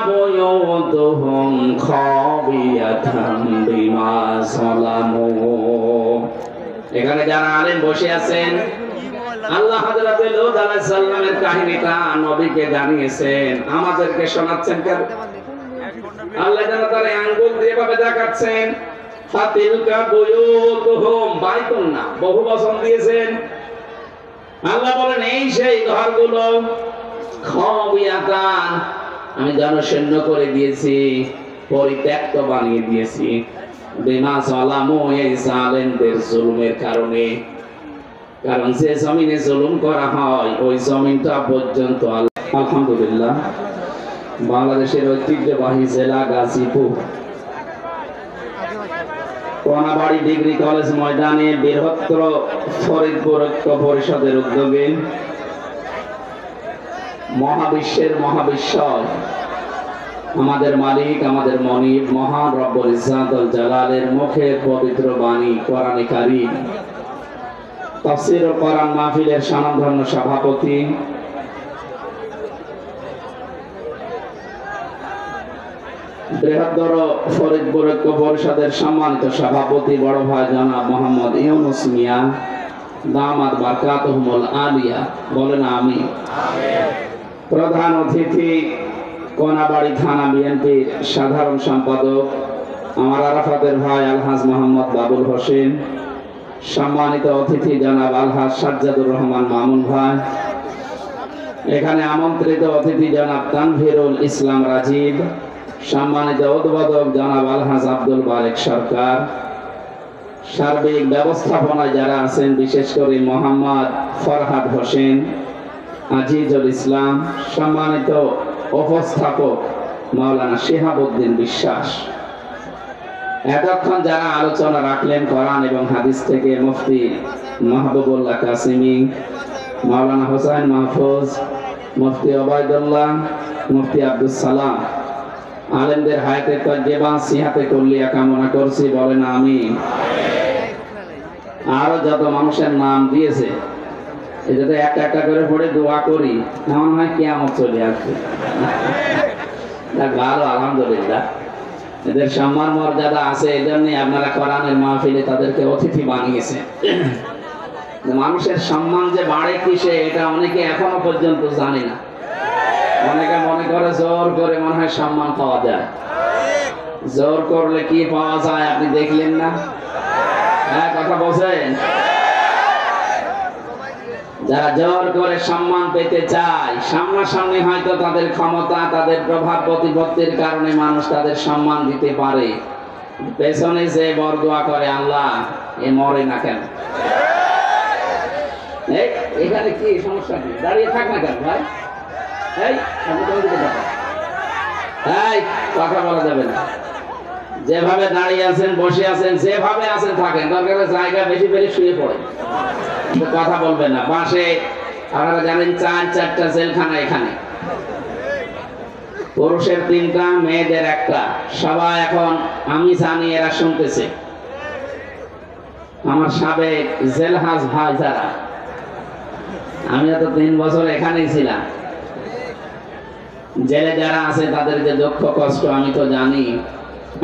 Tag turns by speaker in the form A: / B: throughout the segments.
A: বুয়ুতুহুম খাবিয়াতাম বিমা যালামু। এখানে যারা আলেম বসে আছেন, আল্লাহ হযরত লূত আলাইহিস সালামের কাহিনীটা নবীকে জানিয়েছেন, আমাদেরকে শোনাচ্ছেন কেন? আল্লাহ যেন তার আঙ্গুল দিয়ে এভাবে দেখাচ্ছেন, ফাতিলকা বুয়ুতুহুম, বাইতুন না, বহু বচন দিয়েছেন। আল্লাহ বলেন এই সেই ঘরগুলো, খাবিয়াতান, আমি জনশূন্য করে দিয়েছি, পরিত্যক্ত বানিয়ে দিয়েছি, বিমা যালামু, এই জালেমদের জুলুমের কারণে। কারণ যে জমিনে জুলুম করা হয় ওই জমিনটা পর্যন্ত আলহামদুলিল্লাহ বাংলাদেশের ঐতিহ্যবাহী জেলা গাজীপুর কোনাবাড়ি ডিগ্রি কলেজ ময়দানে বৃহত্তর ফরিদপুর ঐক্য পরিষদের উদ্যোগে মহাবিশ্বের মহাবিশ্বর আমাদের মালিক, আমাদের মনিব, মহান রব্বুল ইজ্জাতুল জালালের মুখের পবিত্র বাণী কোরআনে কারীম তাফসীর ও কোরআন মাহফিলের স্বনামধন্য সভাপতি বৃহত্তর ফরিদপুর ঐক্য পরিষদের সম্মানিত সভাপতি বড় ভাই জনাব মোহাম্মদ ইউনুস মিয়া দামাত বারকাতুহুমুল আলিয়া, বলেন আমিন। প্রধান অতিথি কোনাবাড়ি থানা বিএনপির সাধারণ সম্পাদক আমার আরাফাতের ভাই আলহাজ মোহাম্মদ বাবুল হোসেন, সম্মানিত অতিথি জনাব আলহাজ সাজ্জাদুর রহমান মামুন ভাই, এখানে আমন্ত্রিত অতিথি জনাব তানভীরুল ইসলাম রাজীব, সম্মানিত উদ্বোধক জনাব আলহাজ আব্দুল বারেক সরকার, সার্বিক ব্যবস্থাপনায় যারা আছেন বিশেষ করে মোহাম্মদ ফরহাদ হোসেন, আজিজুল ইসলাম, সম্মানিত উপস্থাপক মাওলানা শিহাবুদ্দিন বিশ্বাস, এতক্ষণ যারা আলোচনা রাখলেন কোরআন এবং হাদিস থেকে মুফতি মাহবুবুল্লাহ কাসিমি, মাওলানা হোসেন মাহফুজ, মুফতি ওবায়দুল্লাহ, মুফতি আব্দুস সালাম, আলেমদের হায়াতে তাজ্জেবা সিহাতে কুল্লিয়া কামনা করছি, বলেন আমিন। আরো যত মানুষের নাম দিয়েছে এটাতে একটা একটা করে পড়ে দোয়া করি, এমন হয় কিয়ামত চলে আসবে। ভালো, আলহামদুলিল্লাহ, এদের সম্মান মর্যাদা আছে, এই জন্য আপনারা কোরআনের মাহফিলে তাদেরকে অতিথি বানিয়েছেন। মানুষের সম্মান যে বাড়ে কিসে এটা অনেকে এখনো পর্যন্ত জানে না। অনেকে মনে করে জোর করে মনে হয় সম্মান পাওয়া যায়। জোর করলে কি পাওয়া যায় আপনি দেখলেন না? হ্যাঁ, কথা বলছেন। যারা জোর করে সম্মান পেতে চায়, সামনাসামনি হয়তো তাদের ক্ষমতা, তাদের প্রভাব প্রতিপত্তির কারণে মানুষ তাদের সম্মান দিতে পারে, পেছনে যে বরদোয়া করে আল্লাহ এ মরে না কেন? এখানে কি সমস্যা? কি দাঁড়িয়ে থাক না কেন ভাই? কথা বলা যাবে না। যেভাবে দাঁড়িয়ে আছেন, বসে আছেন, যেভাবে আছেন থাকেন, দরকার জায়গা বেশি বেশি শুয়ে পড়ে, কথা বলবেন না। পাশে আপনারা জানেন 4-4টা জেলখানা, এখানে পুরুষের 3টা, মেয়েদের 1টা। সবাই এখন আমি জানি এরা শুনতেছে। আমার সাবেক জেলহাজ ভাই যারা, আমি তো 3 বছর এখানেই ছিলাম, জেলে যারা আছে তাদের যে দুঃখ কষ্ট আমি তো জানি।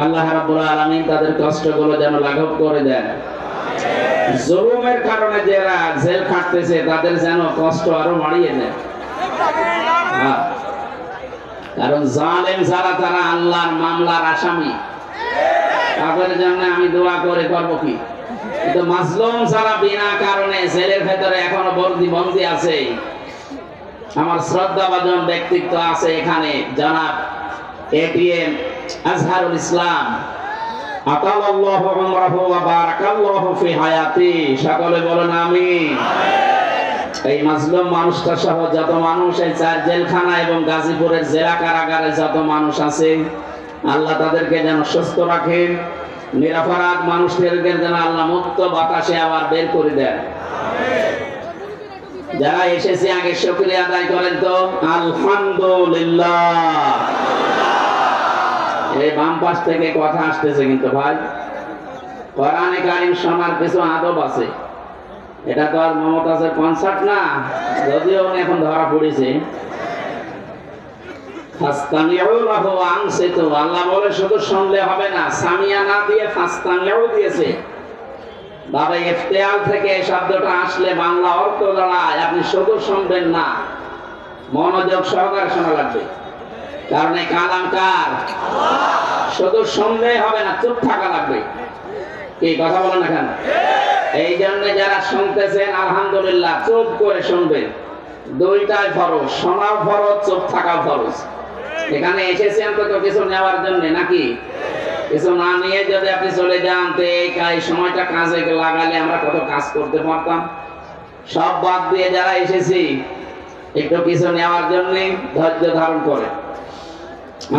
A: আল্লাহ রাব্বুল আলামিন তাদের কষ্টগুলো যেন লাঘব করে দেন। জুলুমের কারণে যারা জেল খাটতেছে তাদের যেন কষ্ট আরো বাড়িয়ে দেন। কারণ জালেম যারা, তারা আল্লাহর মামলার আসামি, তাদের জন্য আমি দোয়া করে করব কি? কিন্তু মাজলুম যারা বিনা কারণে জেলের ভেতরে এখনো বন্দী আছে, আমার শ্রদ্ধাভাজন ব্যক্তিত্ব আছে এখানে, জনাব এটিএম আজহারুল ইসলাম, আতালাল্লাহু উমরাহু ওয়া বারাকাল্লাহু ফি হায়াতি, সকলে বলেন আমিন। এই মাজলুম মানুষটা সহ যত মানুষ এই 4 জেলখানা এবং গাজীপুরের জেলা কারাগারে যত মানুষ আছে, আল্লাহ তাদেরকে যেন সুস্থ রাখেন। নিরাপরাধ মানুষদেরকে যেন আল্লাহ মুক্ত বাতাসে আবার বের করে দেন। যারা এসেছে আগে শুকরিয়া আদায় করেন তো আলহামদুলিল্লাহ। এই বাম পাশ থেকে কথা আসতেছে কিন্তু ভাই, কোরআনে কারীম শোনার কিছু আদব আছে। এটা তো আর মমতাজের কনসার্ট না, যদিও এখন ধরা পড়েছে। ফাস্তামিউ লাহু ওয়া আনসিতু। আল্লাহ বলে শুধু শুনলে হবে না, সামিয়া না দিয়ে ফাস্তামিউ দিয়েছে। বাবা ইফতিয়াল থেকে এই শব্দটা আসলে বাংলা অর্থ দাঁড়ায় আপনি শুধু শুনবেন না, মনোযোগ সহকারে শোনা লাগবে। কারণ এই কালাম কার? শুধু শুনলেই হবে না, চুপ থাকা লাগবে। কি কথা বলেন না কেন? এই জন্য যারা শুনতেছেন আলহামদুলিল্লাহ চুপ করে শুনবেন। দুইটাই ফরজ, শোনাও ফরজ, চুপ থাকা ফরজ। এখানে এসেছেন তো কিছু নেওয়ার জন্য নাকি? কিছু না নিয়ে যদি আপনি চলে যান তো এই সময়টা কাজে লাগালে আমরা কত কাজ করতে পারতাম। সব বাদ দিয়ে যারা এসেছি একটু কিছু নেওয়ার জন্য ধৈর্য ধারণ করে।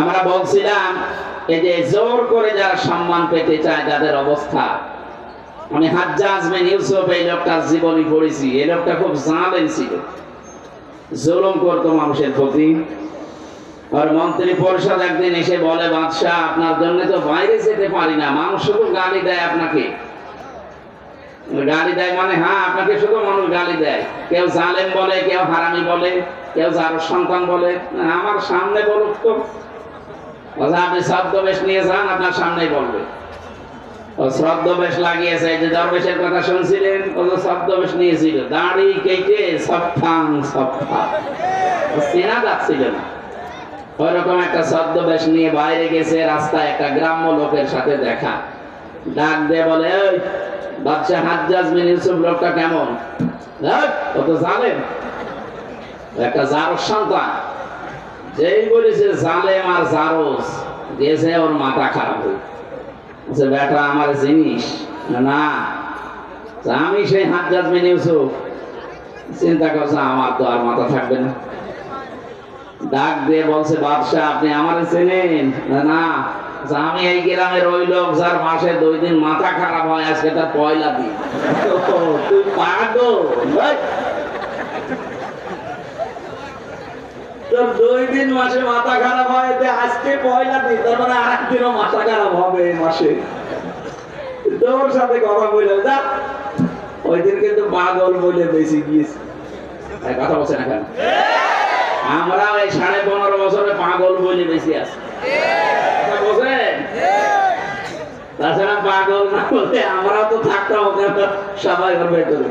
A: আমরা বলছিলাম এই যে জোর করে যারা সম্মান পেতে চায় যাদের অবস্থা, আমি হাজ্জাজ বিন ইউসুফ এই লোকটার জীবনী পড়েছি। এই লোকটা খুব জালেম ছিল, জুলুম করতো মানুষের প্রতি। আর মন্ত্রী পরিষদ একদিন এসে বলে, বাদশাহ আপনার জন্য তো বাইরে যেতে পারি না, মানুষ শুধু গালি দেয় আপনাকে। গালি দেয় মানে হ্যাঁ আপনাকে শুধু মানুষ গালি দেয়। কেউ জালেম বলে, কেউ হারামি বলে, কেউ যার সন্তান বলে। আমার সামনে বলুক তো, আপনি ছদ্মবেশ নিয়ে যান, আপনার সামনেই বলবে। ও ছদ্মবেশ লাগিয়েছে, এই যে দরবেশের কথা শুনছিলেন, ও যে ছদ্মবেশ নিয়েছিল, দাড়ি কেটে সফাং সফা, চেনা যাচ্ছিল না। ওইরকম একটা ছদ্মবেশ নিয়ে বাইরে গেছে, রাস্তায় একটা গ্রাম্য লোকের সাথে দেখা। ডাক দিয়ে বলে, ওই বাদশাহ হাজ্জাজ বিন ইউসুফ লোকটা কেমন? ও তো জালেম, একটা জারস সন্তান। যেই বলেছে জালেম আর জারস, গেছে ওর মাথা খারাপ হয়েছে। বেটা আমার জিনিস না, আমি সেই হাজ্জাজ বিন ইউসুফ। চিন্তা করছে আমার তো আর মাথা থাকবে না। ডাক দিয়ে বলছে, বাদশাহ আপনি আমার চেনেন? না, আমি এই গ্রামের ওই লোক যার মাসে 2 দিন মাথা খারাপ হয়, আজকে তার পয়লা দিন। তুই পাগল, তোর 2 দিন মাসে মাথা খারাপ হয়, আজকে পয়লা দিন, তার মানে আরেকদিনও মাথা খারাপ হবে এই মাসে। তোর সাথে কথা বলে যা, ওই দিন কিন্তু পাগল বলে বেশি গিয়েছে। কথা বলছে না কেন? আমরা এই 15.5 বছরে পাগল বলে বেশি আছি। তাছাড়া পাগল না বলে আমরা তো থাকতাম সবাই ওর ভেতরে,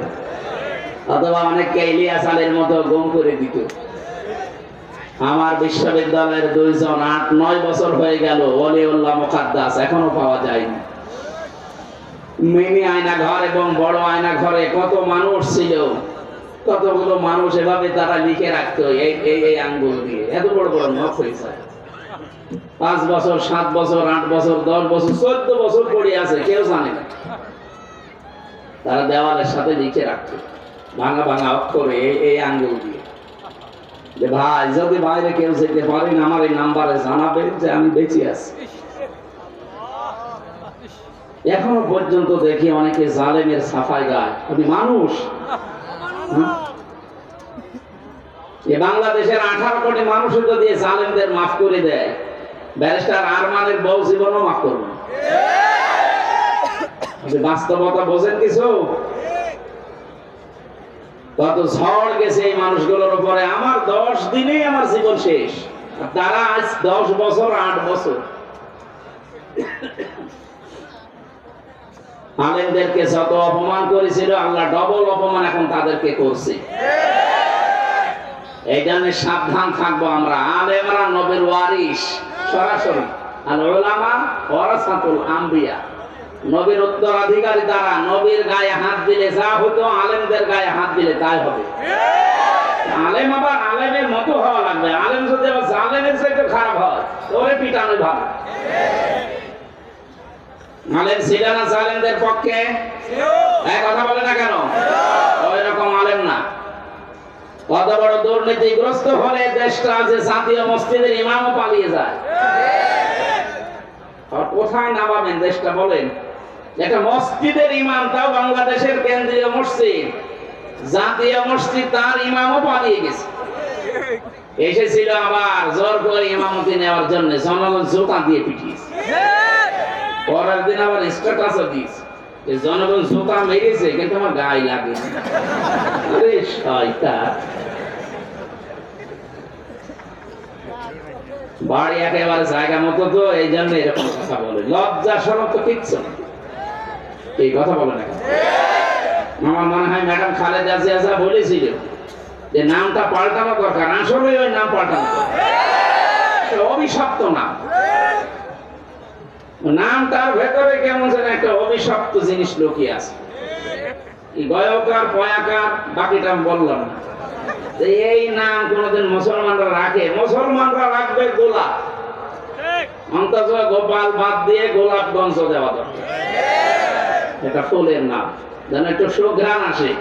A: অথবা অনেককে ইলিয়াস আলীর মতো গুম করে দিত। আমার বিশ্ববিদ্যালয়ের 2 জন 8-9 বছর হয়ে গেল ওলিউল্লাহ মুকাদ্দাস এখনো পাওয়া যায়নি। মিনি আয়না ঘর এবং বড় আয়না ঘরে কত মানুষ ছিল, কতগুলো মানুষ এভাবে তারা লিখে রাখতো এই আঙ্গুল দিয়ে। এত বড় বড় নখ হয়েছে, 5 বছর 7 বছর 8 বছর 10 বছর 14 বছর পড়ে আছে, কেউ জানে না। তারা দেওয়ালের সাথে লিখে রাখতো ভাঙা ভাঙা অক্ষরে এই আঙ্গুল দিয়ে, যে ভাই যদি বাইরে কেউ যেতে পারেন আমার এই নাম্বারে জানাবেন যে আমি বেঁচে আছি। এখনো পর্যন্ত দেখি অনেকে জালেমের সাফাই গায়। আপনি মানুষ, বাংলাদেশের 18 কোটি মানুষ যদি জালেমদের মাফ করে দেয়, ব্যারিস্টার আরমানের বউ জীবনও মাফ করবে। বাস্তবতা বোঝেন কিছু? কত ঝড় গেছে এই মানুষগুলোর উপরে। আমার 10 দিনেই আমার জীবন শেষ, তারা আজ 10 বছর 8 বছর। আলেমদেরকে যত অপমান করেছিল আল্লাহ ডবল অপমান এখন তাদেরকে করছে। এই জন্য সাবধান থাকবো আমরা। আলেমরা নবীর ওয়ারিস সরাসরি, আর উলামা ওয়ারাসাতুল আম্বিয়া, নবীর উত্তরাধিকারী। তারা নবীর গায়ে হাত দিলে যা হতো, আলেমদের গায়ে হাত দিলে তাই হবে। আলেম আবার আলেমের মতো হওয়া লাগবে। আলেম যদি আবার জালেমের চাইতে খারাপ হয়, তোরে পিটানো ভালো। আলেম ছিল না জালেমদের পক্ষে? কথা বলে না কেন? ওই রকম আলেম না। কত বড় দুর্নীতিগ্রস্ত হলে দেশটা যে জাতীয় মসজিদের ইমামও পালিয়ে যায়। আর কোথায় নামাবেন দেশটা বলেন? একটা মসজিদের ইমাম, তাও বাংলাদেশের কেন্দ্রীয় মসজিদ, জাতীয় মসজিদ, তার ইমামও পালিয়ে গেছে। এসেছিল আবার জোর করে ইমামতি নেওয়ার জন্য, জনগণ জুতা দিয়ে পিটিয়েছে। পরের দিন আবার স্ট্যাটাসও দিয়েছে যে জনগণ জুতা মেরেছে কিন্তু আমার গায়ে লাগে। বাড়ি একেবারে জায়গা মতো, তো এই জন্য এরকম কথা বলে। লজ্জা শরম তো কিচ্ছু না, এই কথা বলে না। আমার মনে হয় ম্যাডাম খালেদা জিয়া যা বলেছিল যে নামটা পাল্টানো দরকার, আসলে ওই নাম পাল্টানো অভিশপ্ত নাম। নামটার ভেতরে কেমন যেন একটা অভিশপ্ত জিনিস লুকিয়ে আছে। গয়কার পয়াকার বাকিটা আমি বললাম না। এই নাম কোনদিন মুসলমানরা রাখে? মুসলমানরা রাখবে গোলাপ, অন্তত গোপাল বাদ দিয়ে গোলাপগঞ্জ দেওয়া দরকার। এটা ফুলের নাম, যেন একটু সুঘ্রাণ আসে।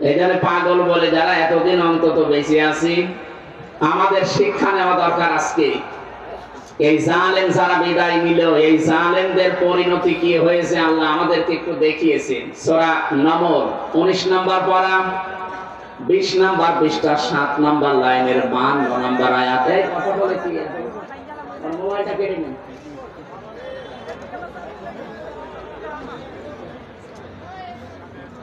A: এই জন্য পাগল বলে যারা এতদিন অন্তত বেঁচে আছি, আমাদের শিক্ষা নেওয়া দরকার আজকে। এই জালেম যারা বিদায় নিল, এই জালেমদের পরিণতি কি হয়েছে আল্লাহ আমাদেরকে একটু দেখিয়েছেন। সূরা নমল 19 নম্বর পারা 20 নম্বর পৃষ্ঠা 7 নম্বর লাইনের 52 নম্বর আয়াতে কথা বলে কি মোবাইলটা কেটে নিন।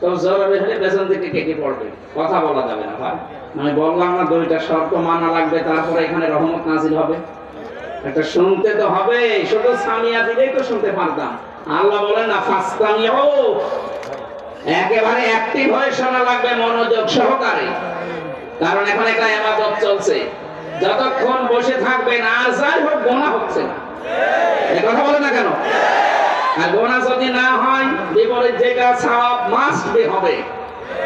A: তো জরুরি হলে পেছন থেকে কেটে পড়বে, কথা বলা যাবে না ভাই। আমি বললাম না দুইটা শর্ত মানা লাগবে, তারপরে এখানে রহমত নাজিল হবে। একটা শুনতে তো হবে, শুধু সামিয়া দিলেই তো শুনতে পারতাম। আল্লাহ বলেন না ফাসতামিউ, একেবারে অ্যাক্টিভ হয়ে শোনা লাগবে, মনোযোগ সহকারে। কারণ এখন একটা ইবাদত চলছে, যতক্ষণ বসে থাকবেন আর যাই হোক গুনাহ হচ্ছে না। এই কথা বলে না কেন? আর গুনাহ যদি না হয় বিপরীত যেটা সওয়াব মাস্ট বি হবে।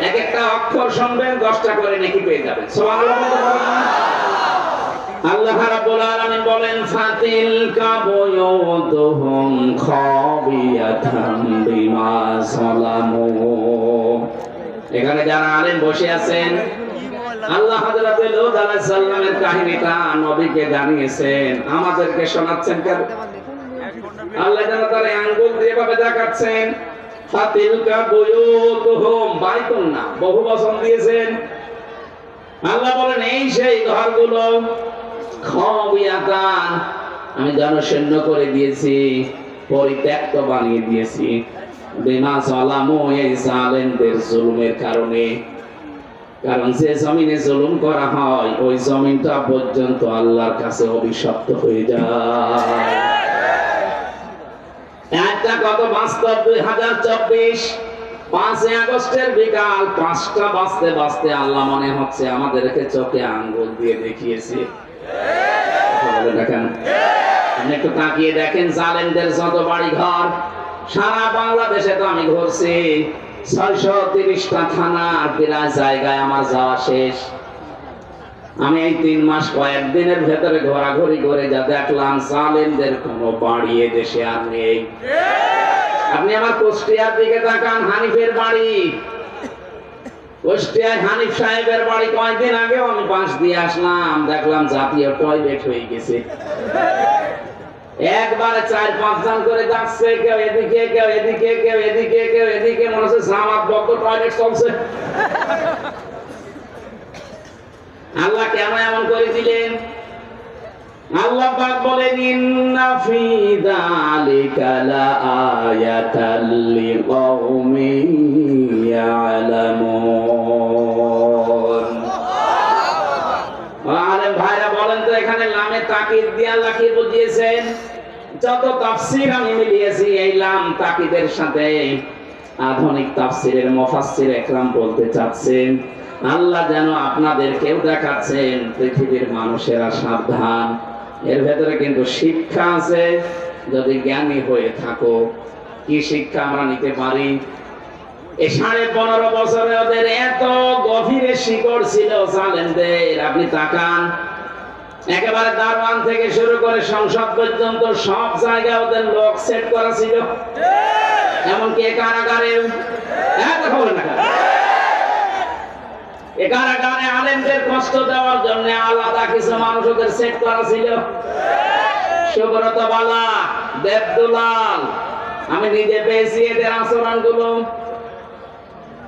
A: এক একটা অক্ষর শুনবেন 10টা করে নেকি পেয়ে যাবেন। সুবহানাল্লাহ। আল্লাহ রাব্বুল আলামিন বলেন ফাতিলকা বুয়ুতুহুম খাবিয়াতান বিমা যালামু। এখানে যারা আলেম বসে আছেন, আল্লাহ হযরত লূত আলাইহিস সালামের কাহিনীটা নবীকে জানিয়েছেন, আমাদেরকে শোনাচ্ছেন কেন? আল্লাহ তাআলা আঙ্গুল দিয়ে ভাবে দেখাচ্ছেন। ফাতিলকা বুয়ুতুহুম, বাইতুন না, বহু বচন দিয়েছেন। আল্লাহ বলেন এই সেই ঘরগুলো খাবিয়াতান, আমি জনশূন্য করে দিয়েছি, পরিত্যক্ত বানিয়ে দিয়েছি। বিমা যালামু, এই জালেমদের জুলুমের কারণে। কারণ যে জমিনে জুলুম করা হয় ওই জমিনটা পর্যন্ত আল্লাহর কাছে অভিশপ্ত হয়ে যায়। একটা কত বাস্তব 2024 5 আগস্টের বিকাল 5টা বাজতে বাজতে আল্লাহ মনে হচ্ছে আমাদেরকে চোখে আঙ্গুল দিয়ে দেখিয়েছে। দেখেন, একটু তাকিয়ে দেখেন জালেমদের যত বাড়ি ঘর সারা বাংলাদেশে। তো আমি ঘুরছি 630টা থানার প্রায় জায়গায় আমার যাওয়া শেষ। আমি এই 3 মাস কয়েকদিনের ভেতরে ঘোরাঘুরি করে যা দেখলাম, জালেমদের কোনো বাড়ি দেশে আর নেই। আপনি আমার কুষ্টিয়ার দিকে তাকান, হানিফের বাড়ি, কুষ্টিয়ায় হানিফ সাহেবের বাড়ি কয়েকদিন আগেও আমি পাশ দিয়ে আসলাম, দেখলাম জাতীয় টয়লেট হয়ে গেছে। একবারে 4-5 জন করে যাচ্ছে, কেউ এদিকে কেউ এদিকে কেউ এদিকে কেউ এদিকে, মনে হচ্ছে জামাত বদ্ধ টয়লেট চলছে। আল্লাহ কেন এমন করে দিলেন? আল্লাহ পাক বলেন ইন্না ফি যালিকা লাআয়াতাল লিকাওমিন ইয়ালামুন। আলেম ভাইরা বলেন তো এখানে লামে তাকিদ দিয়ে আল্লাহ কি বুঝিয়েছেন? যত তাফসীর আমি মিলিয়েছি এই লাম তাকিদের সাথে আধুনিক তাফসীরের মুফাসসির একরাম বলতে চাচ্ছেন আল্লাহ যেন আপনাদেরকেও দেখাচ্ছেন পৃথিবীর মানুষেরা সাবধান, এর ভেতরে কিন্তু শিক্ষা আছে যদি জ্ঞানী হয়ে থাকো। কি শিক্ষা আমরা নিতে পারি? এই 15.5 বছরে ওদের এত গভীরে শিকড় ছিল জালেমদের। আপনি তাকান, একেবারে দারওয়ান থেকে শুরু করে সংসদ পর্যন্ত সব জায়গায় ওদের লোক সেট করা ছিল, এমনকি কারাগারেও। কথা বলেন না, কারাগারে আলেমদের কষ্ট দেওয়ার জন্য আলাদা কিছু মানুষ ওদের সেট করা ছিল। সুব্রত বালা, দেবদুলাল, আমি নিজে পেয়েছি এদের আচরণ গুলো।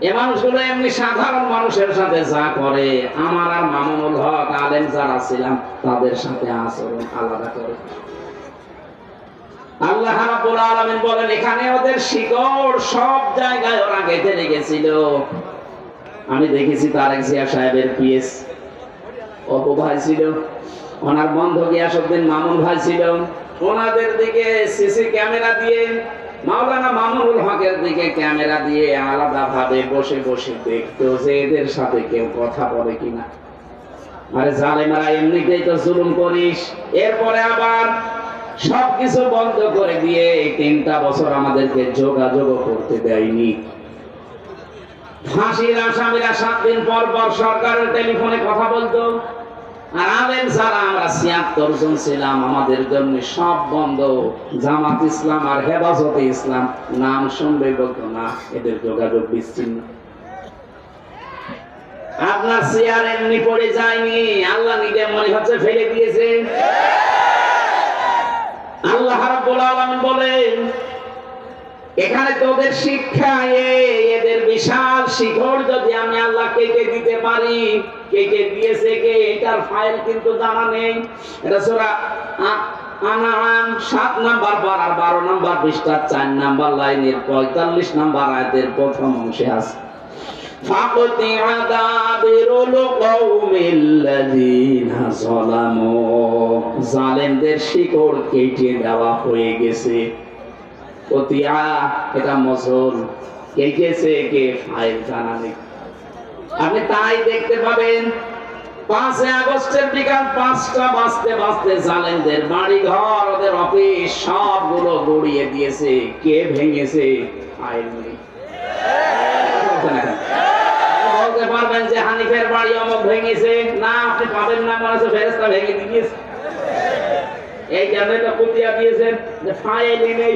A: এ মানুষগুলো এমনি সাধারণ মানুষের সাথে যা করে, আমার আর মামুনুল হক আলেম যারা ছিলাম তাদের সাথে আচরণ আলাদা করে। আল্লাহ রাব্বুল আলামিন বলেন এখানে ওদের শিকড় সব জায়গায় ওরা গেঁথে রেখেছিল। আমি দেখেছি তারেক জিয়া সাহেবের পিএস, অপু ভাই ছিল, ওনার বন্ধু গিয়াসউদ্দিন মামুন ভাই ছিল, ওনাদের দিকে সিসি ক্যামেরা দিয়ে মাওলানা মামুনুল হকের দিকে ক্যামেরা দিয়ে আলাদা ভাবে বসে বসে দেখতো যে এদের সাথে কেউ কথা বলে কিনা। আরে জালেমারা, এমনিতেই তো জুলুম করিস, এরপরে আবার সবকিছু বন্ধ করে দিয়ে 3টা বছর আমাদেরকে যোগাযোগ করতে দেয়নি। ফাঁসির আসামিরা 7 দিন পর পর সরকারের টেলিফোনে কথা বলতো, আর আলেম যারা আমরা 76 জন ছিলাম, আমাদের জন্য সব বন্ধ। জামাত ইসলাম আর হেফাজতে ইসলাম নাম শুনবে বলতো না, এদের যোগাযোগ বিচ্ছিন্ন। আপনার চেয়ার এমনি পড়ে যায়নি, আল্লাহ নিজে মনে হচ্ছে ফেলে দিয়েছে। আল্লাহ রাব্বুল আলামিন বলেন, এখানে তোদের শিক্ষা, এদের বিশাল শিকড় যদি আমি আল্লাহ কেটে দিতে পারি, কেটে দিয়েছে কে এটার ফাইল কিন্তু জানা নেই। এটা সূরা আনআম 7 নাম্বার পারার 12 নাম্বার পৃষ্ঠার 4 নাম্বার লাইনের 45 নাম্বার আয়াতের প্রথম অংশে আছে। ফাকতিআ দাবিরুল কওমিল্লাযিনা যালামু, জালেমদের শিকড় কেটে দেওয়া হয়ে গেছে। কতিয়া এটা মজুর, কেটেছে কে ফাইল জানা নেই। আপনি তাই দেখতে পাবেন 5 আগস্টের বিকাল 5টা বাজতে বাজতে জালেমদের বাড়ি ঘর, ওদের অফিস সবগুলো গড়িয়ে দিয়েছে। কে ভেঙেছে? ফাইল নেই। বলতে পারবেন যে হানিফের বাড়ি অমুক ভেঙেছে? না, আপনি পাবেন না, মানে ফেরেশতা ভেঙে দিয়েছে। এই জন্য তো কুতিয়া দিয়েছেন যে ফাইলই নেই।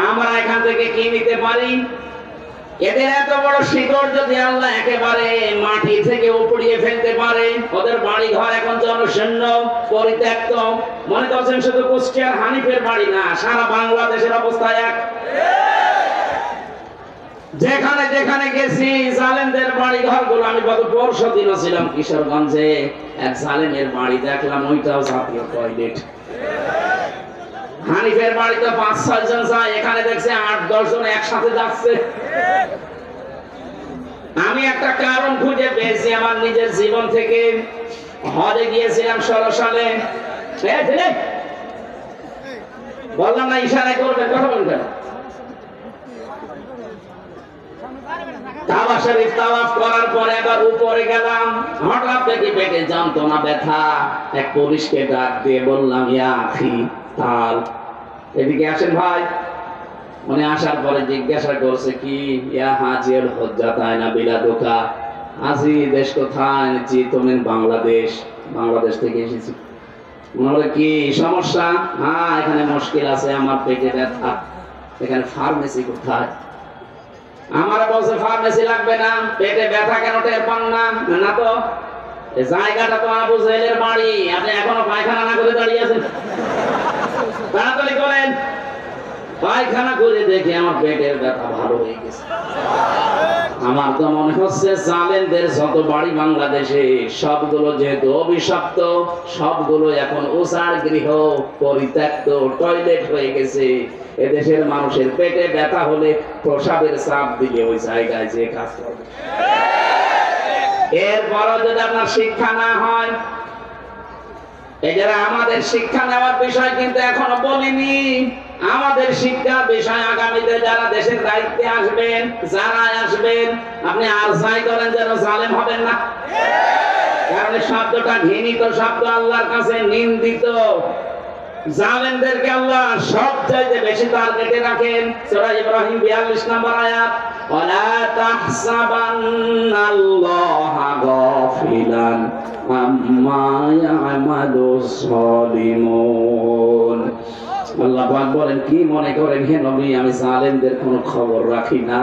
A: আমরা এখান থেকে কি নিতে পারি? এদের এত বড় শিকড় যদি আল্লাহ একেবারে মাটি থেকে উপড়িয়ে ফেলতে পারে, ওদের বাড়ি ঘর এখন জনশূন্য পরিত্যক্ত। মনে করছেন শুধু কুষ্টিয়ার হানিফের বাড়ি না, সারা বাংলাদেশের অবস্থা এক। যেখানে যেখানে গেছি জালেমদের বাড়ি ঘর গুলো, আমি গত পরশু দিনও ছিলাম কিশোরগঞ্জে, এক জালেমের বাড়ি দেখলাম, ওইটাও জাতীয় টয়লেট। হানিফের বাড়িতে 5-6 জন যায়, এখানে দেখছে 8-10 জন একসাথে যাচ্ছে। আমি একটা কারণ খুঁজে পেয়েছি আমার নিজের জীবন থেকে। হজে গিয়েছিলাম 16 সালে। বললাম না ইশারা করবেন, কথা বলবেন। কাবা শরীফ তাওয়াফ করার পরে আবার উপরে গেলাম, হঠাৎ দেখি পেটে যন্ত্রণা, ব্যথা। এক পুলিশকে ডাক দিয়ে বললাম, ইয়া আখি তাল, এদিকে আসেন ভাই। উনি আসার পরে জিজ্ঞাসা করছে, কি? ইয়া হাজির হজ্জাতায়না বিলাদুকা, আজি দেশ কোথায়? জি তুমি বাংলাদেশ। বাংলাদেশ থেকে এসেছি। মনে হলো কি সমস্যা? হ্যাঁ, এখানে মুশকিল আছে, আমার পেটে ব্যথা। এখানে ফার্মেসি কোথায়? আমার বলছে ফার্মেসি লাগবে না, পেটে ব্যথা কেন টের পান না? না তো, এই জায়গাটা তো আবু জেহেলের বাড়ি, আপনি এখনো পায়খানা না করে দাঁড়িয়ে আছেন। তাড়াতাড়ি করেন। পায়খানা করে দেখে আমার পেটের ব্যথা ভালো হয়ে গেছে। আমার তো মনে হচ্ছে জালেমদের যত বাড়ি বাংলাদেশে সবগুলো যেহেতু অভিশপ্ত, সবগুলো এখন উসার গৃহ, পরিত্যক্ত টয়লেট হয়ে গেছে। এদেশের মানুষের পেটে ব্যথা হলে প্রসাবের চাপ দিলে ওই জায়গায় যে কাজ করবে। এরপরও যদি আপনার শিক্ষা না হয়, এই যারা আমাদের শিক্ষা নেওয়ার বিষয় কিন্তু এখনো বলিনি। আমাদের শিক্ষার বিষয় আগামীতে যারা দেশের দায়িত্বে আসবেন, যারা আসবেন, আপনি আর যাই করেন যেন জালেম হবেন না। কারণ শব্দটা ঘৃণিত শব্দ, আল্লাহর কাছে নিন্দিত। জালেমদেরকে আল্লাহ সবচাইতে বেশি টার্গেটে রাখেন। সূরা ইব্রাহিম 42 নম্বর আয়াত, ওয়ালা তাহসাবান্নাল্লাহা গাফিলান আম্মা ইয়ামালুস সালিমুন। আল্লাহ পাক বলেন, কি মনে করেন হে নবী আমি জালেমদের কোনো খবর রাখি না?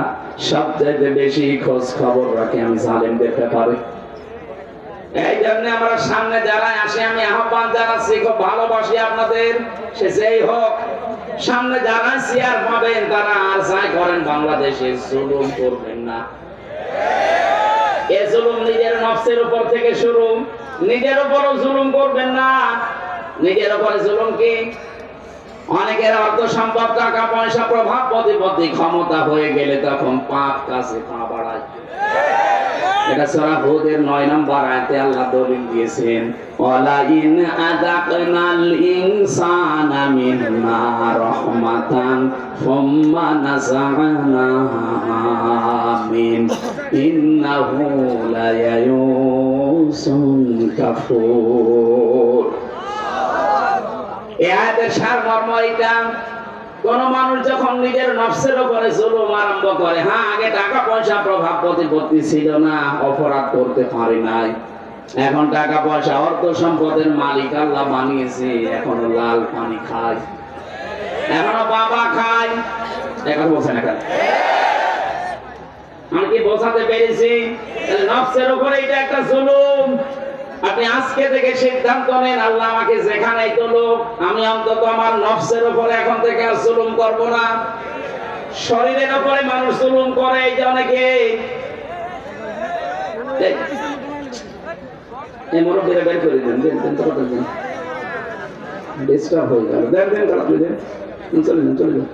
A: সবচাইতে বেশি খোঁজ খবর রাখি আমি জালেমদের ব্যাপারে। এই জন্য আমরা সামনে যারা আসে আমি আহ্বান জানাচ্ছি, খুব ভালোবাসি আপনাদের, সে যেই হোক, সামনে যারা চেয়ার পাবেন তারা আর যাই করেন বাংলাদেশে জুলুম করবেন না। এ জুলুম নিজের নফসের উপর থেকে শুরু, নিজের উপরও জুলুম করবেন না। নিজের উপরে জুলুম কি? অনেকের অর্থ সম্পদ, টাকা পয়সা, প্রভাব, প্রতিপত্তি, ক্ষমতা হয়ে গেলে তখন পাপ কাছে পা বাড়ায়। এটা সূরা হুদের 9 নম্বর আয়াতে আল্লাহ দলিল দিয়েছেন, ওয়ালা ইন আযাকনাল ইনসানা মিন্না রাহমাতান সুম্মা নাযা'নাহা মিন ইন্নাহু লায়ায়ুসুন কাফুর। এই আয়াতের সারমর্ম এটা, কোন মানুষ যখন নিজের নফসের উপরে জুলুম আরম্ভ করে, হ্যাঁ আগে টাকা পয়সা প্রভাব প্রতিপত্তি ছিল না, অপরাধ করতে পারি নাই, এখন টাকা পয়সা অর্থ সম্পদের মালিক আল্লাহ বানিয়েছে, এখনো লাল পানি খায়, এখনো বাবা খায়, এখন বলছেন এখন আমি কি বোঝাতে পেরেছি? নফসের উপরে এটা একটা জুলুম। আপনি আজকে থেকে সিদ্ধান্ত নেন, আল্লাহ আমাকে যেখানেই তোলুক, আমি অন্তত আমার নফসের উপরে এখন থেকে আর জুলুম করব না। শরীরের উপরে মানুষ জুলুম করে, এই যে অনেকে এই মুরব্বীরা বের করে দেন, ডিস্টার্ব হয়ে গেল, চলে যান চলে যান।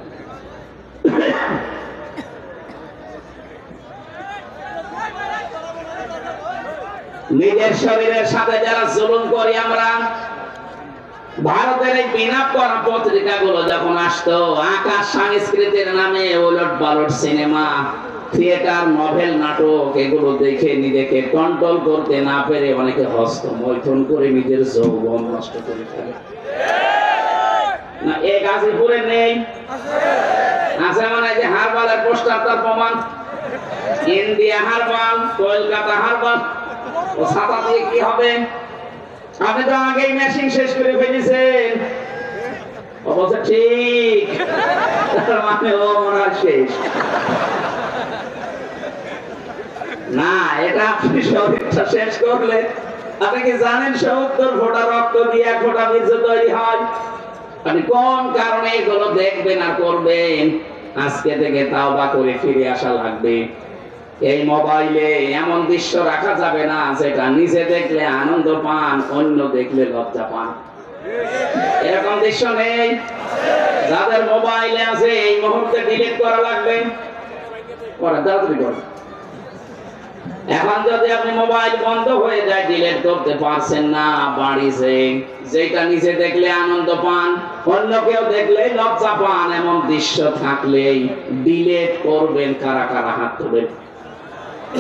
A: নিজের শরীরের সাথে যারা জুলুম করি আমরা, ভারতের এই বিনাপ করা পত্রিকাগুলো যখন আসতো, আকাশ সংস্কৃতির নামে ওলট পালট সিনেমা, থিয়েটার, নভেল, নাটক, এগুলো দেখে নিজেকে কন্ট্রোল করতে না পেরে অনেকে হস্তমৈথুন করে নিজের যৌবন নষ্ট করে ফেলে। না এই গাজীপুরে নেই? আছে মানে যে হারবালের পোস্টার, তার প্রমাণ ইন্ডিয়া হারবাল, কলকাতা হারবাল, ও ছাতা দিয়ে কি হবে? আপনি তো আগেই মেশিন শেষ করে ফেলেছেন। অবশ্য ঠিক, মানে ও মনে হয় শেষ না। এটা আপনি শরীরটা শেষ করলে, আপনি কি জানেন ৭০ ফোঁটা রক্ত দিয়ে ১ ফোঁটা বীর্য তৈরি হয়? আপনি কোন কারণে এগুলো দেখবেন আর করবেন? আজকে থেকে তাওবা করে ফিরে আসা লাগবে। এই মোবাইলে এমন দৃশ্য রাখা যাবে না যেটা নিজে দেখলে আনন্দ পান, অন্য দেখলে লজ্জা পান। এরকম দৃশ্য নেই? যাদের মোবাইলে আছে এই মুহূর্তে ডিলিট করা লাগবে। তাড়াতাড়ি কর। এখন যদি আপনি মোবাইল বন্ধ হয়ে যায়, ডিলিট করতে পারছেন না, বাড়িতে যেটা নিজে দেখলে আনন্দ পান, অন্য কেউ দেখলে লজ্জা পান, এমন দৃশ্য থাকলেই ডিলিট করবেন। কারা কারা হাত তুলবেন?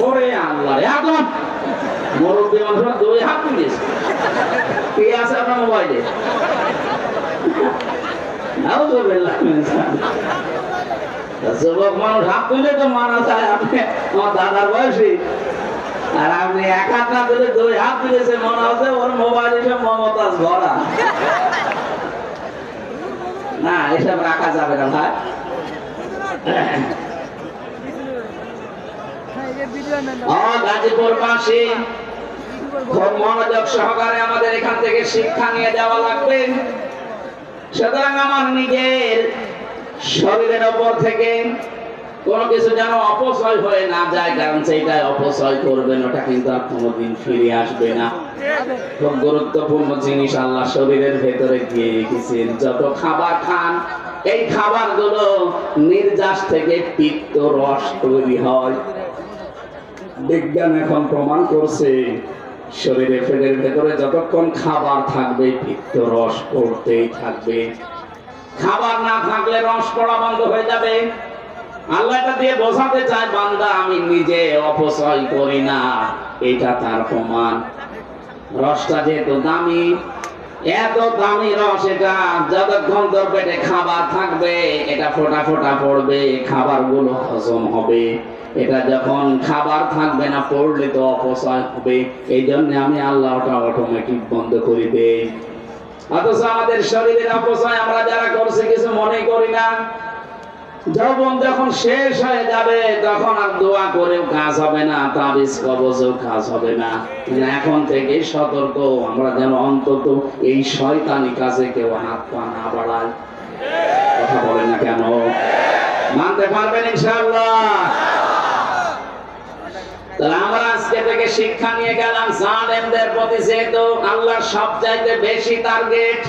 A: ওরে আল্লাহ, এখন মুরব্বী মানুষ 2 হাত তুলিস, কি আছে আপনার মোবাইলে? যুবক মানুষ হাত তুলে তো মানা যায়, আপনি আমার দাদার বয়সী, আর আপনি 1 হাত না তুলে 2 হাত তুলেছে, মনে হচ্ছে ওর মোবাইল এসব মমতাজ ভরা। না, এসব রাখা যাবে না ভাই। গাজীপুরবাসী খুব মনোযোগ সহকারে আমাদের এখান থেকে শিক্ষা নিয়ে যাওয়া লাগবে। সুতরাং আমার নিজের শরীরের উপর থেকে কোনো কিছু যেন অপচয় হয়ে না যায়, কারণ সেইটা অপচয় করবেন, ওটা কিন্তু আর কোনোদিন ফিরে আসবে না। খুব গুরুত্বপূর্ণ জিনিস আল্লাহ শরীরের ভেতরে দিয়ে রেখেছেন। যত খাবার খান, এই খাবারগুলো নির্যাস থেকে পিত্ত রস তৈরি হয়। বিজ্ঞান এখন প্রমাণ করছে শরীরে পেটের ভেতরে যতক্ষণ খাবার থাকবে পিত্ত রস পড়তেই থাকবে। খাবার না থাকলে রস পড়া বন্ধ হয়ে যাবে। আল্লাহ এটা দিয়ে বোঝাতে চায়, বান্দা আমি নিজে অপচয় করি না, এটা তার প্রমাণ। রসটা যেহেতু দামি, এত দামি রস, এটা যতক্ষণ তোর পেটে খাবার থাকবে এটা ফোঁটা ফোঁটা পড়বে, খাবারগুলো হজম হবে। এটা যখন খাবার থাকবে না, পড়লে তো অপচয় হবে। এই জন্য আমি আল্লাহ ওটা অটোমেটিক বন্ধ করে দেই। অথচ আমাদের শরীরের অপচয় আমরা যারা করছি কিছু মনে করি না। যৌবন যখন শেষ হয়ে যাবে তখন আর দোয়া করেও কাজ হবে না, তাবিজ কবজেও কাজ হবে না। এখন থেকে সতর্ক, আমরা যেন অন্তত এই শয়তানি কাজে কেউ হাত পা না বাড়ায়। কথা বলে না কেন? মানতে পারবেন ইনশাআল্লাহ? তাহলে আমরা আজকে থেকে শিক্ষা নিয়ে গেলাম, জালেমদের প্রতি যেহেতু আল্লাহর সবচাইতে বেশি টার্গেট,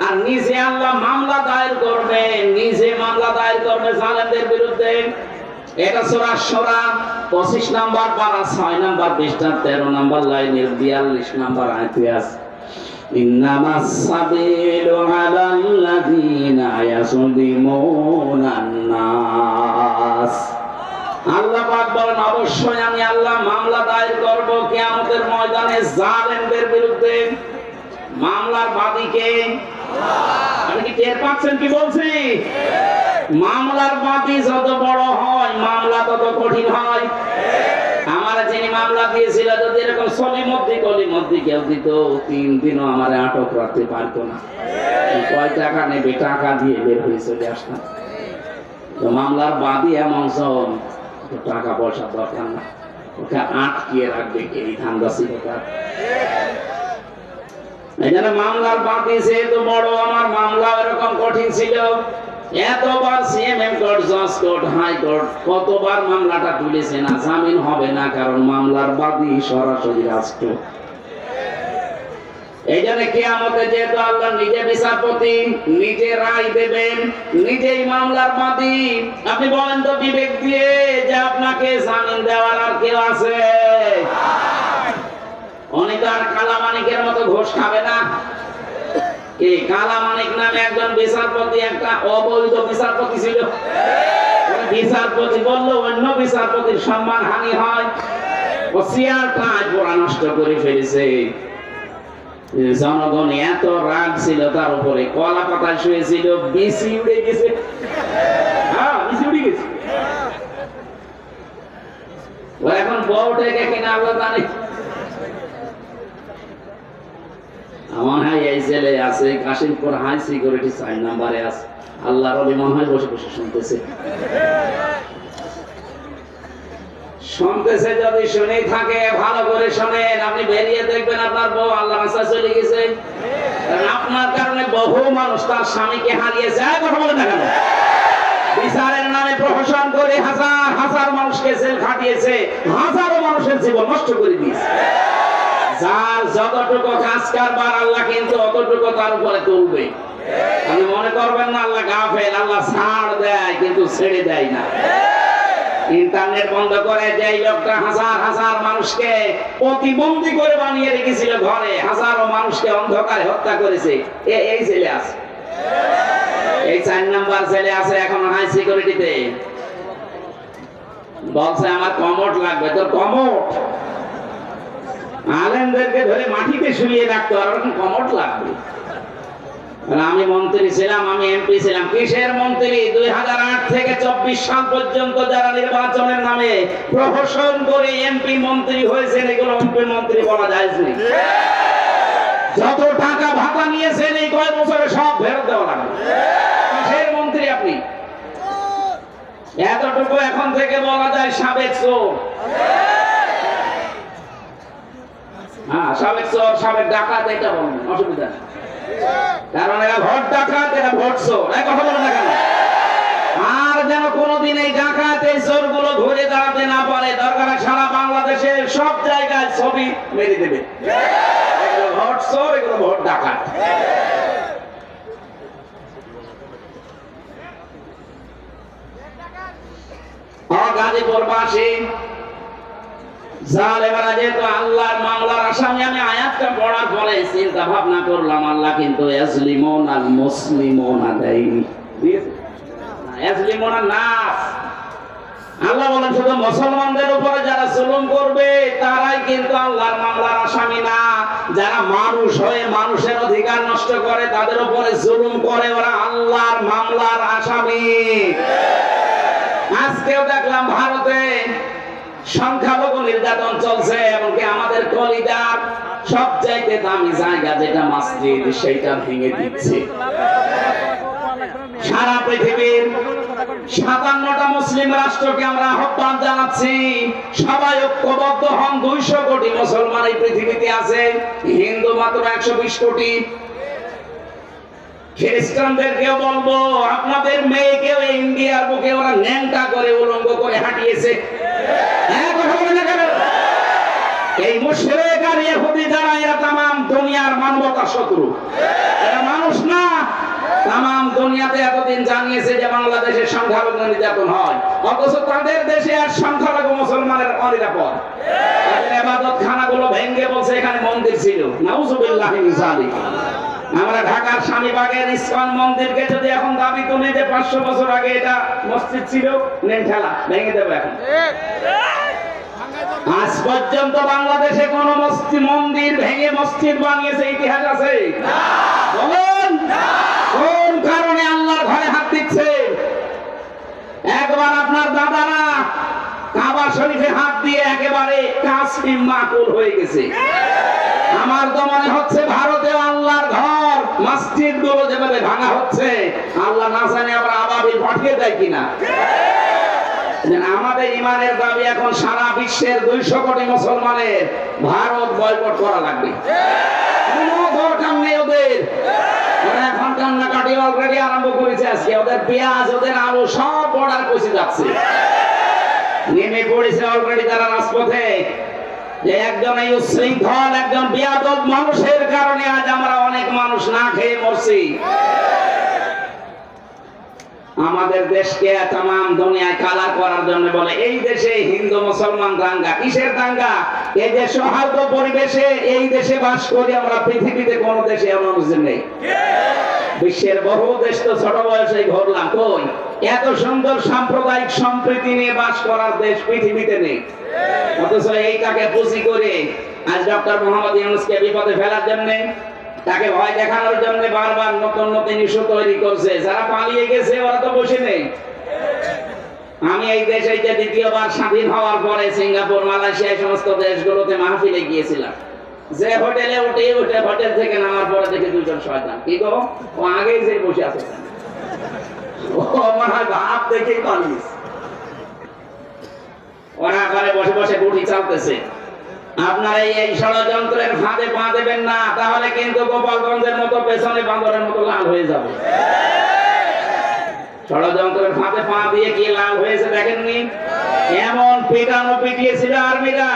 A: আর নিজে আল্লাহ মামলা দায়ের করবে, নিজে মামলা দায়ের করবে জালেমদের বিরুদ্ধে। এটা সূরা শূরা 25 নম্বর পারা 6 নম্বর পৃষ্ঠা 13 নম্বর লাইনের 42 নম্বর আয়াতে আছে ইন্নামাস সাবিলু আলাল্লাযীনা ইয়াসলিমুনান নাস। আল্লাহ পাক বলেন অবশ্যই আমি আল্লাহ মামলা দায়ের করব কিয়ামতের ময়দানে জালেমদের বিরুদ্ধে। মামলার বাদীকে আপনি কি টের পাচ্ছেন কি বলছি? মামলার বাদী যত বড় হয় মামলা তত কঠিন হয়। আমার যিনি মামলা দিয়েছিল যদি এরকম কলিমদ্দি কেউ দিত 3 দিনও আমার আটক রাখতে পারতো না। কয় টাকা নেবে, টাকা দিয়ে বের হয়ে চলে আসতাম। তো মামলার বাদী এমন সব টাকা পয়সা দরকার না, ওকে আটকিয়ে রাখবে কে? এই ধান্দা ছিল তার। এই জন্য মামলার বাদী যেহেতু বড়, আমার মামলা এরকম কঠিন ছিল। এতবার সিএমএম কোর্ট, জজ কোর্ট, হাই কোর্ট কতবার মামলাটা তুলেছে না, জামিন হবে না, কারণ মামলার বাদী সরাসরি রাষ্ট্র। এই জন্য কিয়ামতে যেহেতু আল্লাহ নিজে বিচারপতি, নিজে রায় দেবেন, নিজেই মামলার বাদী। আপনি বলেন তো বিবেক দিয়ে যে আপনাকে জামিন দেওয়ার আর কেউ আছে? উনি তো আর কালামানিকের মতো ঘোষ খাবে না। এই কালামানিক নামে একজন বিচারপতি, একটা অবৈধ বিচারপতি ছিল। বিচারপতি বললো অন্য বিচারপতির সম্মান হানি হয়, ও চেয়ারটা পুরা নষ্ট করে ফেলেছে। জনগণ এত রাগ ছিল তার উপরে, কলা পাতায় শুয়েছিল, বিসি উড়ে গেছে। হ্যাঁ, বিসি উড়ে গেছে। ও এখন বউটাকে কিনা আল্লাহ জানে। আমার এই ছেলে আছে কাশিমপুর হাই সিকিউরিটি 4 নম্বরে আছে। আল্লাহর ওলি মনে হয় বসে বসে শুনতেছে। শুনতেছে যদি শুনে থাকে ভালো করে শোনেন। আপনি বেরিয়ে দেখবেন আপনার বউ আল্লাহর রাস্তায় চলে গেছে। আপনার কারণে বহু মানুষ তার স্বামীকে হারিয়েছে। কথা বলে না কেন? বিচারের নামে প্রহসন করে হাজার হাজার মানুষকে জেল খাটিয়েছে, হাজারো মানুষের জীবন নষ্ট করে দিয়েছে। যার যতটুকু কাজ কারবার আল্লাহ কিন্তু অতটুকু তার উপরে তুলবে। আপনি মনে করবেন না আল্লাহ গাফেল, আল্লাহ ছাড় দেয় কিন্তু ছেড়ে দেয় না। ইন্টারনেট বন্ধ করে যেই লোকটা হাজার হাজার মানুষকে প্রতিবন্ধী করে বানিয়ে রেখেছিল ঘরে, হাজারো মানুষকে অন্ধকারে হত্যা করেছে, এই ছেলে আছে। এই 4 নাম্বার ছেলে আছে এখন হাই সিকিউরিটিতে। বলছে আমার কমোড লাগবে। তোর কমোড? আলেমদেরকে ধরে মাটিতে শুয়ে রাখতো, আর ওরকম কমোড লাগবে? আমি মন্ত্রী ছিলাম, আমি এমপি ছিলাম। কিসের মন্ত্রী? 2008 থেকে 24 সাল পর্যন্ত যারা নির্বাচনের নামে প্রহসন করে এমপি মন্ত্রী হয়েছেন, এগুলো এমপি মন্ত্রী বলা যায় না। যত টাকা ভাতা নিয়েছেন এই কয়েক বছরে সব ফেরত দেওয়া লাগবে। কিসের মন্ত্রী আপনি? এতটুকু এখন থেকে বলা যায় সাবেক চোর। হ্যাঁ, সাবেক চোর, সাবেক ডাকাত, এটা বলবেন, অসুবিধা নেই। কারণ এরা ভোট ডাকাত, এরা ভোট চোর। এই কথা বলে না কেন? আর যেন কোনোদিন এই ডাকাত, এই চোর গুলো ঘুরে দাঁড়াতে না পারে। দরকার সারা বাংলাদেশের সব জায়গায় ছবি মেরে দেবে। এগুলো ভোট চোর, এগুলো ভোট ডাকাত। গাজীপুরবাসী জালেমেরা যেহেতু আল্লাহর মামলার আসামি, আমি আয়াতটা পড়ার পরে চিন্তা ভাবনা করলাম আল্লাহ কিন্তু ইয়াজলিমুন আল মুসলিমুনা দেয়নি, ইয়াজলিমুন নাস। আল্লাহ বলেন শুধু মুসলমানদের উপরে যারা জুলুম করবে তারাই কিন্তু আল্লাহর মামলার আসামি না। যারা মানুষ হয়ে মানুষের অধিকার নষ্ট করে, তাদের উপরে জুলুম করে, ওরা আল্লাহর মামলার আসামি। আজকেও দেখলাম ভারতে সংখ্যালঘু নির্যাতন চলছে, এমনকি আমাদের কলিজার সবচাইতে দামি জায়গা যেটা মসজিদ, সেইটা ভেঙে দিচ্ছে। সারা পৃথিবীর 57টা মুসলিম রাষ্ট্রকে আমরা আহ্বান জানাচ্ছি, সবাই ঐক্যবদ্ধ হন। 200 কোটি মুসলমান এই পৃথিবীতে আছে, হিন্দু মাত্র 120 কোটি। খ্রিস্টানদেরকেও বলবো, আপনাদের মেয়েকেও ইন্ডিয়ার বুকে ওরা ন্যাংটা করে উলঙ্গ করে হাঁটিয়েছে। এই মুশরিক আর ইহুদি যারা, এরা তামাম দুনিয়ার মানবতার শত্রু। এরা মানুষ না। তাম দুনিয়াতে এতদিন জানিয়েছে যে বাংলাদেশের সংখ্যালঘু নির্যাতন হয়, অথচ তাদের দেশে আর সংখ্যালঘু মুসলমানের অনিরাপদ। তাদের ইবাদত খানাগুলো ভেঙে বলছে এখানে মন্দির ছিল। নাউজুবিল্লাহি মিন যালিক। আমরা ঢাকার স্বামীবাগের ইসকন মন্দিরকে যদি এখন দাবি তুলি যে 500 বছর আগে এটা মসজিদ ছিল, নেন ঠেলা ভেঙে দেবো এখন। আজ পর্যন্ত বাংলাদেশে কোন মন্দির ভেঙে মসজিদ বানিয়েছে ইতিহাস আছে? বলুন কোন কারণে আল্লাহর ঘরে হাত দিচ্ছে? একবার আপনার দাদারা কাবা শরীফে হাত দিয়ে একেবারে কাসিম মাকুল হয়ে গেছে। আমার তো মনে হচ্ছে ভারতে আল্লাহর ঘর মসজিদ গুলো যেভাবে ভাঙা হচ্ছে, আল্লাহ না জানে আবার আবাবিল পাঠিয়ে দেয় কিনা। আমাদের ইমানের দাবি এখন সারা বিশ্বের 200 কোটি মুসলমানের ভারত বয়কট করা লাগবে। কোনো দরকার নেই ওদের। ওরা এখন কান্নাকাটি অলরেডি আরম্ভ করেছে। আজকে ওদের পেঁয়াজ, ওদের আলু সব বর্ডার পৌঁছে যাচ্ছে। নেমে পড়েছে অলরেডি তারা রাজপথে। যে একজন এই উশৃঙ্খল, একজন বেয়াদব মানুষের কারণে আজ আমরা অনেক মানুষ না খেয়ে মরছি। আমাদের দেশকে তাম দুনিয়ায় কালার করার জন্য বলে এই দেশে হিন্দু মুসলমান দাঙ্গা। কিসের দাঙ্গা? এই যে সৌহার্দ্য পরিবেশে এই দেশে বাস করি আমরা, পৃথিবীতে কোন দেশে এমন মুসলিম নেই। বিশ্বের বহু দেশ তো ছোট বয়সে ঘুরলাম, কই এত সুন্দর সাম্প্রদায়িক সম্প্রীতি নিয়ে বাস করার দেশ পৃথিবীতে নেই। অথচ এইটাকে পুঁজি করে আজ ডক্টর মোহাম্মদ ইউনূসকে বিপদে ফেলার জন্য, তাকে ভয় দেখানোর জন্য বারবার নতুন নতুন ইস্যু তৈরি করছে। যারা পালিয়ে গেছে ওরা তো বসে নেই। আমি এই দেশে যে দ্বিতীয়বার স্বাধীন হওয়ার পরে সিঙ্গাপুর, মালয়েশিয়া সমস্ত দেশগুলোতে মাহফিলে গিয়েছিলাম। যে হোটেলে উঠে হোটেল থেকে নামার পরে দেখে দুজন শয়তান। কি গো, ও আগেই যে বসে আছে, ও মনে হয় ভাব দেখে পালিয়েছে। ওরা ঘরে বসে বসে গুটি চালতেছে। আপনারা এই ষড়যন্ত্রের ফাঁদে পা দেবেন না, তাহলে কিন্তু গোপালগঞ্জের মতো পেছনে বান্দরের মতো লাল হয়ে যাবে। ষড়যন্ত্রের ফাঁদে পা দিয়ে কি লাল হয়েছে দেখেননি? এমন পিটানো পিটিয়েছিল আর্মিরা।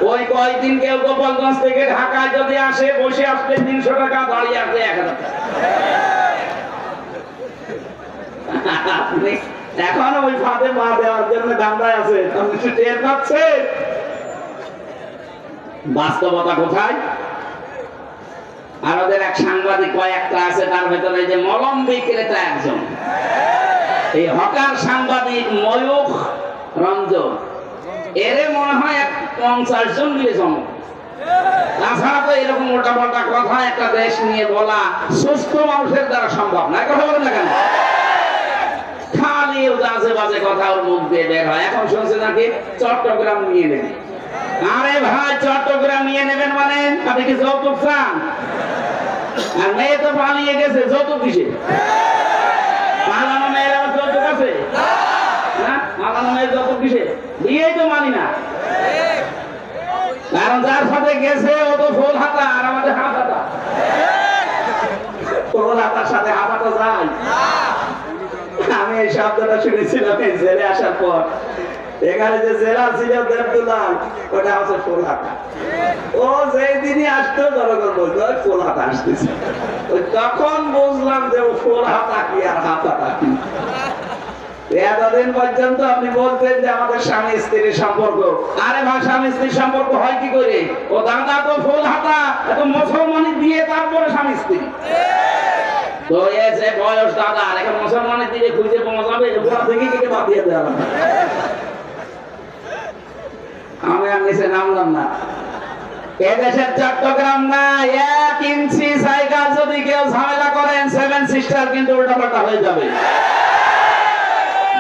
A: ওই কয়েকদিন কেউ গোপালগঞ্জ থেকে ঢাকায় যদি আসে, বসে আসলে 300 টাকা, দাঁড়িয়ে আসলে 1000 টাকা। এখন ওই ফাঁদে পা দেওয়ার জন্য দামড়ায় আছে। আপনি কি টের পাচ্ছেন বাস্তবতা কোথায়? আর ওদের এক সাংবাদিক কয়েকটা আছে, তার ভেতরে যে মলম বিক্রেতা একজন, এই হকার সাংবাদিক ময়ূখ রঞ্জন, এরে মনে হয় 50 জন মিলে জন্ম। তাছাড়া তো এরকম মোটা মোটা কথা একটা দেশ নিয়ে বলা সুস্থ মানুষের দ্বারা সম্ভব না। কথা বলেন না কেন? খালি বাজে বাজে কথা ওর মুখ দিয়ে বের হয়। এখন শুনছে নাকি চট্টগ্রাম নিয়ে নেবে। আরে ভাই, চট্টগ্রাম নিয়ে নেবেন মানে আপনি কি যৌতুক চান? আর মেয়ে তো পালিয়ে গেছে, যৌতুক কিসে? পালানো মেয়ের আবার যৌতুক আছে? পালানো মেয়ের যৌতুক কিসে? বিয়েই তো মানি না। কারণ যার সাথে গেছে ও তো ফুল হাতা, আর আমাদের হাত হাতা। ফুল হাতার সাথে হাত হাতা যায়? আমি এই শব্দটা শুনেছিলাম এই জেলে আসার পর। এখানে যে জেলা ছিল দেবদুলাল, ওটা হচ্ছে ফুলহাতা। ও যেদিনই আসতো জনগণ বলতো ফুলহাতা আসতেছে। তখন বুঝলাম যে ও ফুলহাতা কি আর হাতাটা কি। এতদিন পর্যন্ত আপনি বলতেন যে আমাদের স্বামী স্ত্রীর সম্পর্ক। আরে ভাই, স্বামী স্ত্রীর সম্পর্ক হয় কি করে? ও দাদা তো ফুলহাতা, এত মুসলমানি দিয়ে তারপরে স্বামী স্ত্রী। তো এ যে বয়স দাদা, আর এখন মুসলমানের দিকে খুঁজে পাওয়া যাবে, ওরা থেকে কেটে বাদ দিয়ে দেওয়া। আমি আর নিচে নামলাম না। এদেশের চট্টগ্রাম না, 1 ইঞ্চি জায়গা যদি কেউ ঝামেলা করেন, 7 সিস্টার কিন্তু উল্টাপাল্টা হয়ে যাবে।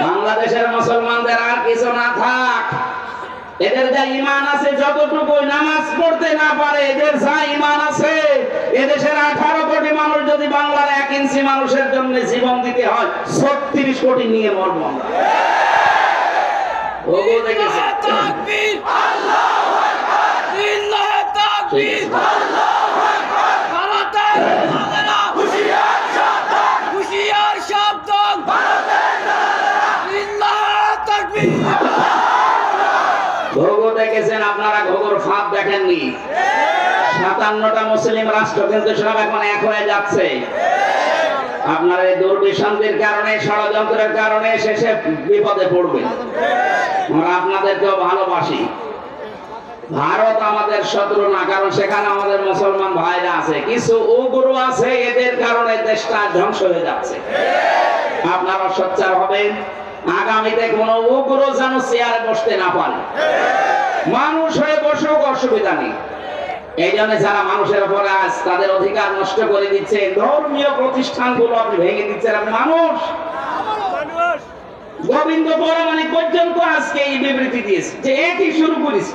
A: বাংলাদেশের মুসলমানদের আর কিছু না থাক, এদের যা ঈমান আছে, যতটুকু নামাজ পড়তে না পারে, এদের যা ঈমান আছে, এদেশের 18 কোটি মানুষ যদি বাংলার 1 ইঞ্চি মানুষের জন্য জীবন দিতে হয়, 36 কোটি নিয়ে মরব আমরা। ওগো দেখেছে তাকবীর, আল্লাহু আকবার, লিল্লাহি তাকবীর, আল্লাহু আকবার, ভারতের নারারা, হুশিয়ার সাবধান, হুশিয়ার সাবধান, ভারতের নারারা, লিল্লাহি তাকবীর। ঘোগো দেখেছেন আপনারা? ঘোগোর ফাঁদ দেখেননি? 57টা মুসলিম রাষ্ট্র কিন্তু সব এখন এক হয়ে যাচ্ছে। আপনার এই দুর্বিসন্ধির কারণে, ষড়যন্ত্রের কারণে শেষে বিপদে পড়বে। আমরা আপনাদেরকেও ভালোবাসি। ভারত আমাদের শত্রু না, কারণ সেখানে আমাদের মুসলমান ভাইরা আছে। কিছু উগ্র আছে, এদের কারণে দেশটা ধ্বংস হয়ে যাচ্ছে। আপনারা সোচ্চার হবেন, আগামীতে কোনো উগ্র যেন চেয়ারে বসতে না পারে। মানুষ হয়ে বসুক, অসুবিধা নেই। এই জন্য যারা মানুষের উপরে আজ তাদের অধিকার নষ্ট করে দিচ্ছে, ধর্মীয় প্রতিষ্ঠানগুলো আপনি ভেঙে দিচ্ছেন। আপনি মানুষ। গোবিন্দ বড়মানিক পর্যন্ত আজকে এই বিবৃতি দিয়েছে যে এটি শুরু করেছে।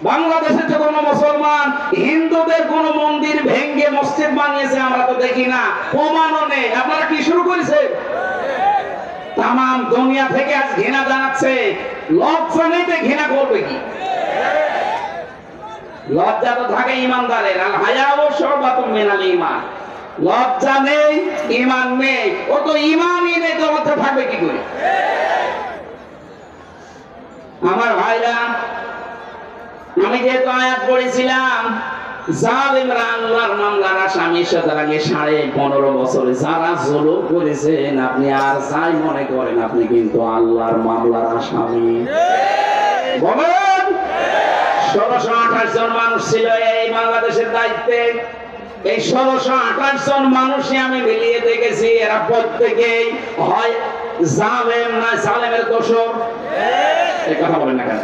A: বাংলাদেশে তো কোনো মুসলমান হিন্দুদের কোন মন্দির ভেঙে মসজিদ বানিয়েছে আমরা তো দেখি না, প্রমাণও নেই। আপনারা কি শুরু করেছেন? তাম দুনিয়া থেকে আজ ঘৃণা জানাচ্ছে। লজ্জা নেই, ঘৃণা করবে কি? লজ্জা তো থাকে ইমানদারের। আল হায়াউ শুবাতুম মিনাল ঈমান। লজ্জা নেই, ঈমান নেই। ও তো ঈমানই নেই, তো লজ্জা থাকবে কি করে? আমার ভাইরা, আমি যেহেতু আয়াত পড়েছিলাম, জালিমরা আল্লাহর মামলার আসামি, সুতরাং 15.5 বছরে যারা জুলুম করেছেন, আপনি আর যাই মনে করেন, আপনি কিন্তু আল্লাহর মামলার আসামি। বলেন, 1628 জন মানুষ ছিল এই বাংলাদেশের দায়িত্বে। এই 1628 জন মানুষই আমি মিলিয়ে দেখেছি, এরা প্রত্যেকেই হয় জালেম না জালেমের দোষর। এই কথা বলেন না কেন?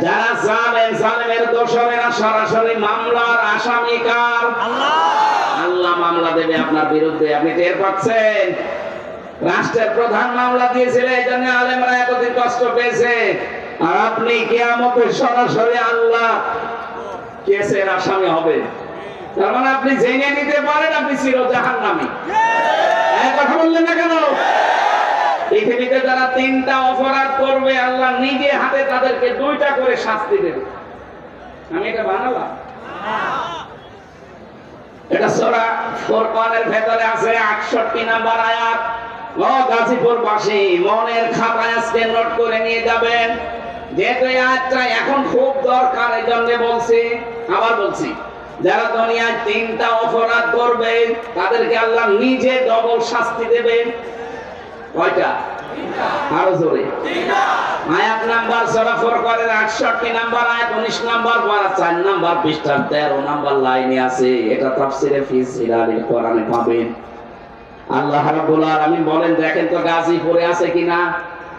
A: যারা জালেম, জালেমের দোষর, এরা সরাসরি মামলার আসামি। কার? আল্লাহ মামলা দেবে আপনার বিরুদ্ধে। আপনি টের পাচ্ছেন? রাষ্ট্রের প্রধান মামলা দিয়েছিল, এই জন্য আলেমরা এতদিন কষ্ট পেয়েছে। আর আপনি কিয়ামতে সরাসরি আল্লাহ কেসের আসামি হবে। তার মানে আপনি জেনে নিতে পারেন আপনি চির জাহান্নামী। এই কথা বললেন না কেন? পৃথিবীতে যারা 3টা অপরাধ করবে, আল্লাহ নিজে হাতে তাদেরকে 2টা করে শাস্তি দেবে। আমি এটা বানালাম, এটা সূরা ফুরকানের ভেতরে আছে 68 নম্বর আয়াত। ও গাজীপুরবাসী, মনের খাতায় আজকে নোট করে নিয়ে যাবেন, যেহেতু এই আয়াতটা এখন খুব দরকার, এই জন্য বলছি। আবার বলছি, যারা দুনিয়ায় 3টা অপরাধ করবে তাদেরকে আল্লাহ নিজে ডবল শাস্তি দেবেন। কয়টা? আরো জোরে। আয়াত নাম্বার সূরা ফুরকানের 68 নাম্বার আয়াত, 19 নাম্বার পারা 4 নাম্বার পৃষ্ঠার 13 নাম্বার লাইনে আছে। এটা তাফসীরে ফি সিলালিল কোরআনে পাবেন। আল্লাহ রাব্বুল আলামিন বলেন, দেখেন তো গাজীপুরে আছে কিনা।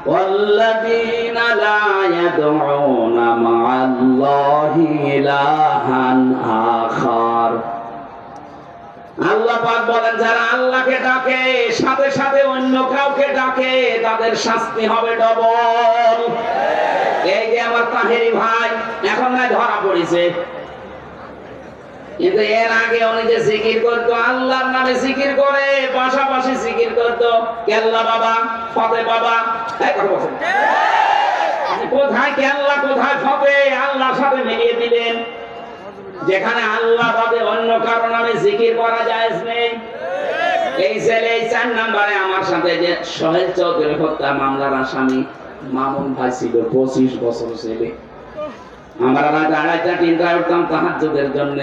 A: ওয়াল্লাযীনা লা ইয়াদউনা মা'আল্লাহি ইলাহান আখার। আল্লাহ পাক বলেন, যারা আল্লাহকে ডাকে সাথে সাথে অন্য কাউকে ডাকে, তাদের শাস্তি হবে ডবল। এই যে আমার তাহেরি ভাই এখন না ধরা পড়েছে, কিন্তু এর আগে উনি যে জিকির করতো, আল্লাহর নামে জিকির করে পাশাপাশি জিকির করতো কেল্লা বাবা, ফতে বাবা। কোথায় কেল্লা, কোথায় ফতে? আল্লাহর সাথে মিলিয়ে দিলেন। যেখানে আল্লাহ বাদে অন্য কারো নামে জিকির করা জায়েজ নেই। এই ছেলে 4 নম্বরে আমার সাথে যে সোহেল চৌধুরী হত্যা মামলার আসামি মামুন ভাই ছিল, 25 বছর ছেলে। আমরা রাত 2:30 3টায় উঠতাম তাহাজ্জুদের জন্য।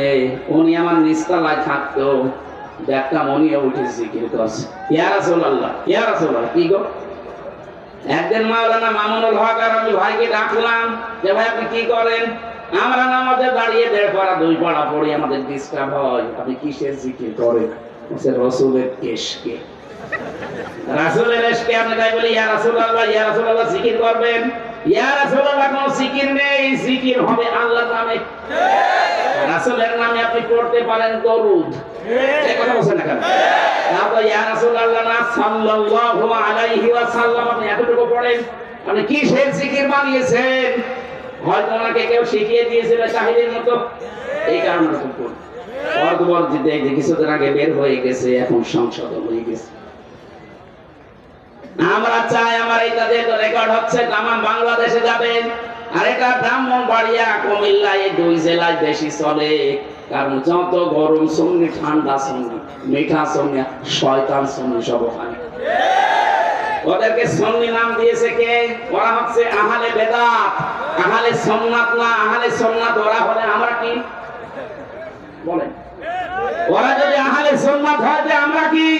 A: উনি আমার নিচতলায় থাকতো, দেখতাম উনিও উঠে জিকির করছে, ইয়া রাসূলুল্লাহ, ইয়া রাসূলুল্লাহ। কি গো? একদিন মাওলানা মামুনুল হক আর আমি ভাইকে ডাকলাম যে ভাই আপনি কি করেন? আমরা নামাজে দাঁড়িয়ে 1.5 পারা 2 পারা পড়ি, আমাদের ডিস্টার্ব হয়। আপনি কিসের জিকির করেন? বলছে রাসূলের কেশকে। রাসূলের এশকে আপনি তাই বলি ইয়া রাসূলুল্লাহ, ইয়া রাসূলুল্লাহ জিকির করবেন? ইয়া রাসূলুল্লাহ কোনো জিকির নেই, জিকির হবে আল্লাহর নামে। রাসূলের নামে আপনি পড়তে পারেন দরুদ। এই কথা বলছেন না কেন? তারপর ইয়া রাসূলুল্লাহ না সাল্লাল্লাহু আলাইহি ওয়াসাল্লাম আপনি এতটুকু পড়েন। আপনি কিসের জিকির বানিয়েছেন? হয়তো ওনাকে কেউ শিখিয়ে দিয়েছিল তাহিরের মতো, এই কারণে পরবর্তীতে জিতে কিছুদিন আগে বের হয়ে গেছে, এখন সংশোধন হয়ে গেছে। আমরা চাই আমার এটা যেহেতু রেকর্ড হচ্ছে তাম বাংলাদেশে যাবে, আর এটা ব্রাহ্মণবাড়িয়া, কুমিল্লা, এই 2 জেলায় বেশি চলে। কারণ যত গরম সুন্নি, ঠান্ডা সুন্নি, মিঠা সুন্নি, শয়তান সুন্নি সব ওখানে। ওদেরকে সুন্নি নাম দিয়েছে কে? ওরা হচ্ছে আহলে বেদাত, আহলে সুন্নাত না। আহলে সুন্নাত ওরা হলে আমরা কি? বলেন, ওরা যদি আহলে সুন্নাত হয় যে আমরা কি?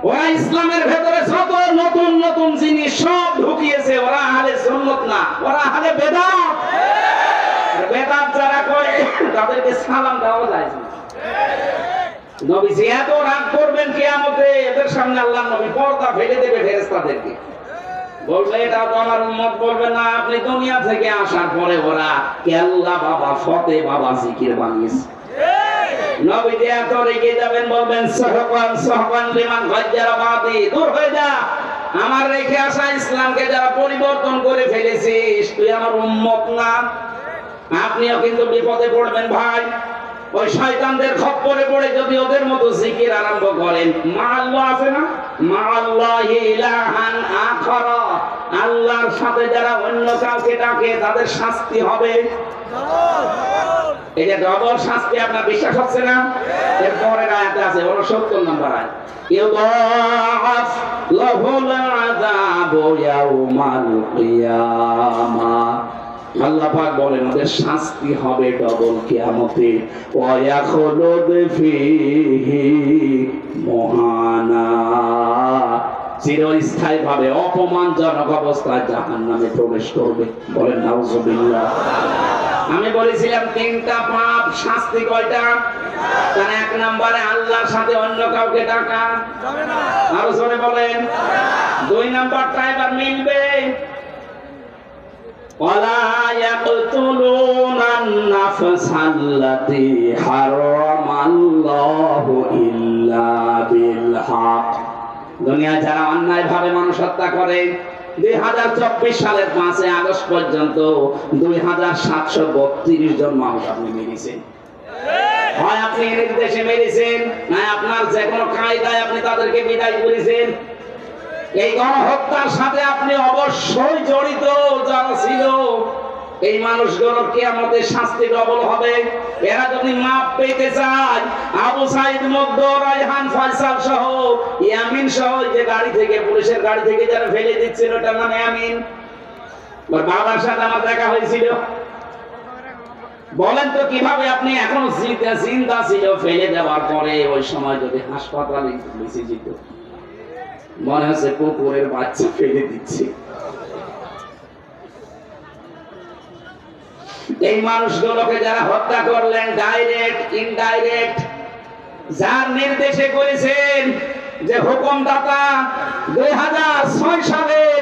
A: ওরা ইসলামের ভেতরে যত নতুন নতুন জিনিস সব ঢুকিয়েছে, ওরা আহলে সুন্নাত না, ওরা আহলে বেদাত। বেদাত যারা করে তাদেরকে সালাম দেওয়া যায় না। নবীজি এত রাগ করবেন কিয়ামতে, এদের সামনে আল্লাহর নবী পর্দা ফেলে দেবে ফেরেশতাদেরকে, বলবে এটা তো আমার উম্মত, বলবে না আপনি দুনিয়া থেকে আসার পরে ওরা কেল্লা বাবা ফতে বাবা জিকির বানিয়েছে। নবীজি এত রেগে যাবেন, বলবেন সাহবান সাহবান লিমান গাজ্জারা বাদি, দূর হয়ে যা, আমার রেখে আসা ইসলামকে যারা পরিবর্তন করে ফেলেছিস তুই আমার উম্মত না। আপনিও কিন্তু বিপদে পড়বেন ভাই, ওই শয়তানদের খপ্পরে পড়ে যদি ওদের মতো জিকির আরম্ভ করেন। মা আল্লাহ আছে না, মা আল্লাহি ইলাহান আখার, আল্লাহর সাথে যারা অন্য কাউকে ডাকে তাদের শাস্তি হবে। এই যে ডবল শাস্তি, আপনার বিশ্বাস হচ্ছে না? এর পরের আয়াতে আছে 69 নম্বর আয়াত, ইউদাআফ লাহুল আযাবু ইয়াউমাল কিয়ামাহ। আল্লাহ পাক বলেন ওদের শাস্তি হবে ডবল কিয়ামতে, ওয়া ইয়াখলুদ ফীহি মুহানা, চিরস্থায়ী ভাবে অপমানজনক অবস্থায় জাহান্নামে প্রবেশ করবে। বলেন নাউজুবিল্লাহ। আমি বলেছিলাম তিনটা পাপ, শাস্তি কয়টা? তার এক নম্বরে আল্লাহর সাথে অন্য কাউকে ডাকা, আরো জোরে বলেন। দুই নম্বরটা এবার মিলবে, ওয়ালা ইয়াকতুলুনান নাফসাল্লাতী হারামাল্লাহু ইল্লা বিল হক। দুনিয়ায় যারা অন্যায় ভাবে মানুষ হত্যা করে, 2024 সালের 5 আগস্ট পর্যন্ত 2732 জন মানুষ আপনি মেরেছেন। হয় আপনি নির্দেশে মেরেছেন, না আপনার যে কোনো কায়দায় আপনি তাদেরকে বিদায় করেছেন। এই গণহত্যার সাথে আপনি অবশ্যই জড়িত যারা ছিল, এই মানুষগুলোর কিয়ামতের শাস্তি ডবল হবে। এরা যদি মাপ পেতে চায়, আবু সাইদ মুগ্ধ, রায়হান, ফয়সাল সহ, ইয়ামিন সহ, যে গাড়ি থেকে, পুলিশের গাড়ি থেকে যারা ফেলে দিচ্ছিল ওটার নাম ইয়ামিন, ওর বাবার সাথে আমার দেখা হয়েছিল। বলেন তো কিভাবে আপনি এখনো জিন্দা ছিল, ফেলে দেওয়ার পরে ওই সময় যদি হাসপাতালে বেঁচে যেত, মনে হচ্ছে কুকুরের বাচ্চা ফেলে দিচ্ছে। এই মানুষগুলোকে যারা হত্যা করলেন, ডাইরেক্ট ইনডাইরেক্ট, যার নির্দেশে করেছেন, যে হুকুমদাতা 2006 সালের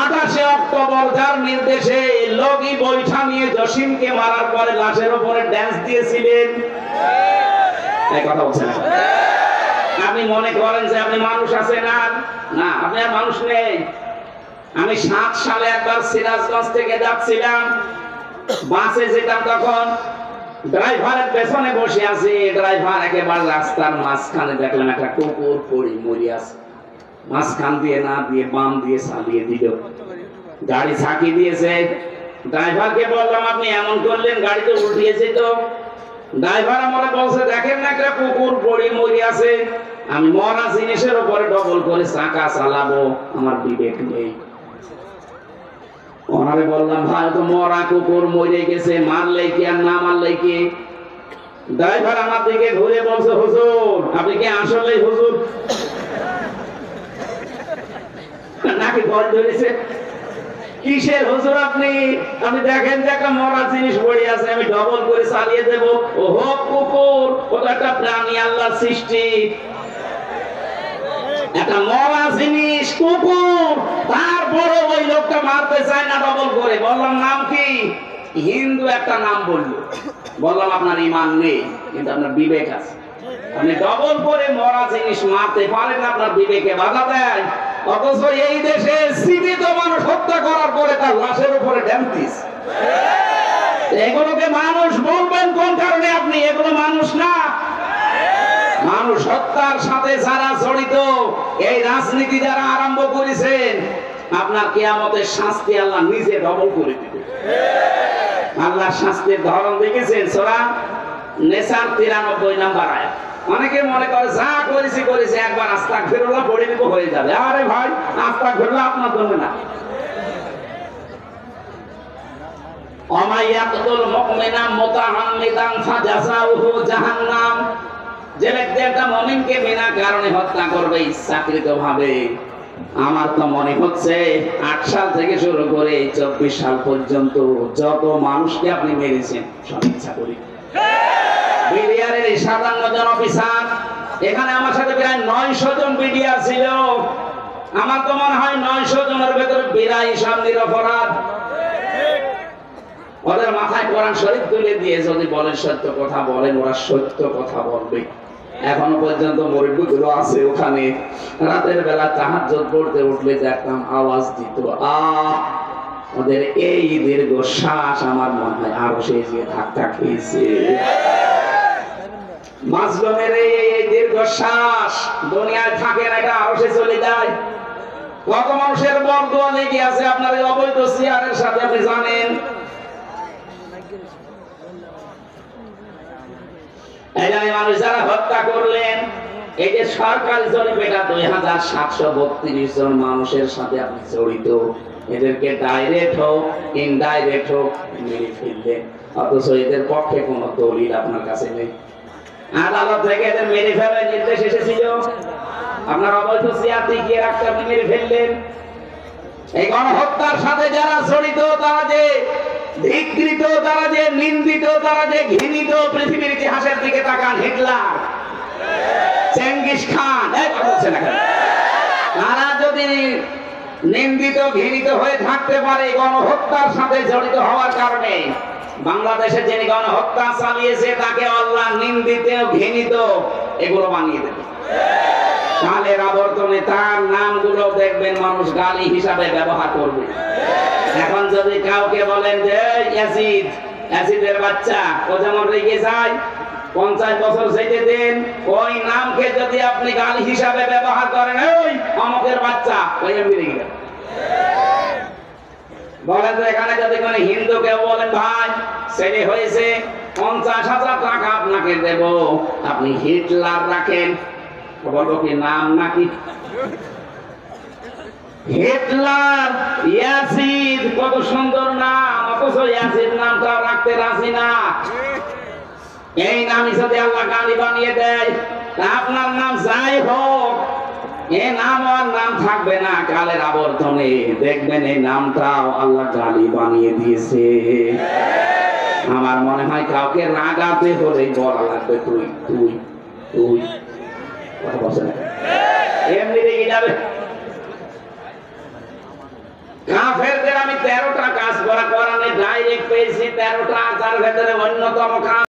A: 28 অক্টোবর যার নির্দেশে লগি বৈঠা নিয়ে জসিমকে মারার পরে লাশের উপরে ড্যান্স দিয়েছিলেন। এই কথা বলছেন আপনি, মনে করেন যে আপনি মানুষ আছেন? না, আপনি আর মানুষ নেই। আমি 7 সালে একবার সিরাজগঞ্জ থেকে যাচ্ছিলাম, বাসে যেতাম, তখন ড্রাইভারের পেছনে বসে আছি, ড্রাইভার একেবারে রাস্তার মাঝখানে দেখলাম একটা কুকুর পড়ে মরে আছে, মাঝখান দিয়ে না দিয়ে বাম দিয়ে চালিয়ে দিল, গাড়ি ঝাঁকি দিয়েছে। ড্রাইভারকে বললাম আপনি এমন করলেন, গাড়ি তো উল্টিয়েছে। তো ড্রাইভার আমাকে বলছে দেখেন না একটা কুকুর পড়ে মরে আছে, আমি মরা জিনিসের উপরে ডবল করে চাকা চালাবো, আমার বিবেক নেই। ওনারে বললাম ভাই তো মরা কুকুর মরে গেছে, মারলে কি আর না মারলে কি? ড্রাইভার আমার দিকে ঘুরে বলছে হুজুর আপনি কি আসলে হুজুর নাকি ভয় ধরেছে? কিসের হুজুর আপনি? আপনি দেখেন যে একটা মরা জিনিস পড়ে আছে, আমি ডবল করে চালিয়ে দেব। ও হোক কুকুর, ও তো একটা প্রাণী, আল্লাহর সৃষ্টি, একটা মরা জিনিস কুকুর, তারপরে ওই লোকটা মারতে চায় না ডবল করে। বললাম নাম কি? হিন্দু একটা নাম বললো। বললাম আপনার ঈমান নেই, কিন্তু আপনার বিবেক আছে, আপনি ডবল করে মরা জিনিস মারতে পারেন, আপনার বিবেকে বাধা দেয়। অথচ এই দেশে জীবিত মানুষ হত্যা করার পরে তার লাশের উপরে ড্যান্স, এগুলোকে মানুষ বলবেন কোন কারণে? আপনি এগুলো মানুষ না। মানুষ হত্যার সাথে যারা জড়িত, এই রাজনীতি যারা আরম্ভ করেছেন, আপনার কিয়ামতের শাস্তি আল্লাহ নিজে ডবল করে দিবে। আল্লাহর শাস্তির ধরন দেখেছেন? সূরা নিসার 93 নম্বর আয়াত। অনেকে মনে করে যা করেছি একবার আস্তাগফিরুল্লাহ পড়ে দিব হয়ে যাবে। আরে ভাই, আস্তাগফিরুল্লাহ আপনার জন্য না। ওয়া মাইয়াকতুল মুমিনা মুতাআম্মিদান জাযাউহু জাহান্নাম। যে ব্যক্তি একটা মুমিনকে বিনা কারণে হত্যা করবে ইচ্ছাকৃতভাবে, আমার তো মনে হচ্ছে 8 সাল থেকে শুরু করে 24 সাল পর্যন্ত যত মানুষকে আপনি মেরেছেন সব ইচ্ছা করি। বিডিআরের এই 57 জন অফিসার, এখানে আমার সাথে প্রায় 900 জন বিডিআর ছিল। আমার তো মনে হয় 900 জনের ভেতরে 82 নিরপরাধ। ওদের মাথায় কোরআন শরীফ তুলে দিয়ে যদি বলেন সত্য কথা বলেন, ওরা সত্য কথা বলবে। এখনো পর্যন্ত মুরব্বিগুলো আছে ওখানে, রাতের বেলা তাহাজ্জুদ পড়তে উঠলে দেখতাম আওয়াজ দিত আহ। ওদের এই দীর্ঘ শ্বাস আমার মনে হয় আরো সে যে ধাক্কা খেয়েছে। মাজলুমের এই দীর্ঘ শ্বাস দুনিয়ায় থাকে না, এটা আরো সে চলে যায়। কত মানুষের বরদোয়া লেগে আছে আপনার এই অবৈধ চেয়ারের সাথে, আপনি জানেন। মানুষ যারা হত্যা করলেন, এই যে সরকারি জরিপ, এটা 2732 জন মানুষের সাথে আপনি জড়িত। এদেরকে ডাইরেক্ট হোক ইনডাইরেক্ট হোক মেরে ফেললেন, অথচ এদের পক্ষে কোনো দলিল আপনার কাছে নেই। আদালত থেকে এদের মেরে ফেলার নির্দেশ এসেছিল, আপনার অবৈধ চেয়ার টিকিয়ে রাখতে আপনি মেরে ফেললেন। এই গণহত্যার সাথে যারা জড়িত, তারা যে ধিক্কৃত, তারা যে নিন্দিত, তারা যে ঘৃণিত, পৃথিবীর ইতিহাসের দিকে তাকান। হিটলার, চেঙ্গিস খান, তারা যদি নিন্দিত ঘৃণিত হয়ে থাকতে পারে গণহত্যার সাথে জড়িত হওয়ার কারণে, বাংলাদেশে যিনি গণহত্যা চালিয়েছে তাকে আল্লাহ নিন্দিত ঘৃণিত এগুলো বানিয়ে দেবে। কালের আবর্তনে তার নামগুলো দেখবেন মানুষ গালি হিসাবে ব্যবহার করবে। এখন যদি কাউকে বলেন যে ইয়াজিদ, ইয়াজিদের বাচ্চা, ও যেমন রেগে যায়, 50 বছর যেতে দেন, ওই নামকে যদি আপনি গালি হিসাবে ব্যবহার করেন, ওই অমুকের বাচ্চা, ওই এমনি রেগে গেল। বলেন তো এখানে যদি কোন হিন্দুকে বলেন ভাই ছেলে হয়েছে 50,000 টাকা আপনাকে দেব, আপনি হিটলার রাখেন, বলো কি নাম নাকি? হিটলার, ইয়াসিদ, কত সুন্দর নাম, অথচ ইয়াসিদ নামটা রাখতে রাজি না। এই নামই যদি আল্লাহ গালি বানিয়ে দেয়, আপনার নাম যাই হোক, এই নাম আর নাম থাকবে না। কালের আবর্তনে দেখবেন এই নামটাও আল্লাহ গালি বানিয়ে দিয়েছে। আমার মনে হয় কাউকে রাগাতে হলে বলা লাগবে তুই তুই তুই, কথা বলছে না, এমনি রেগে যাবে। কাফেরদের আমি 13টা কাজ করা কোরআনে ডাইরেক্ট পেয়েছি, 13টা, তার ভেতরে অন্যতম কাজ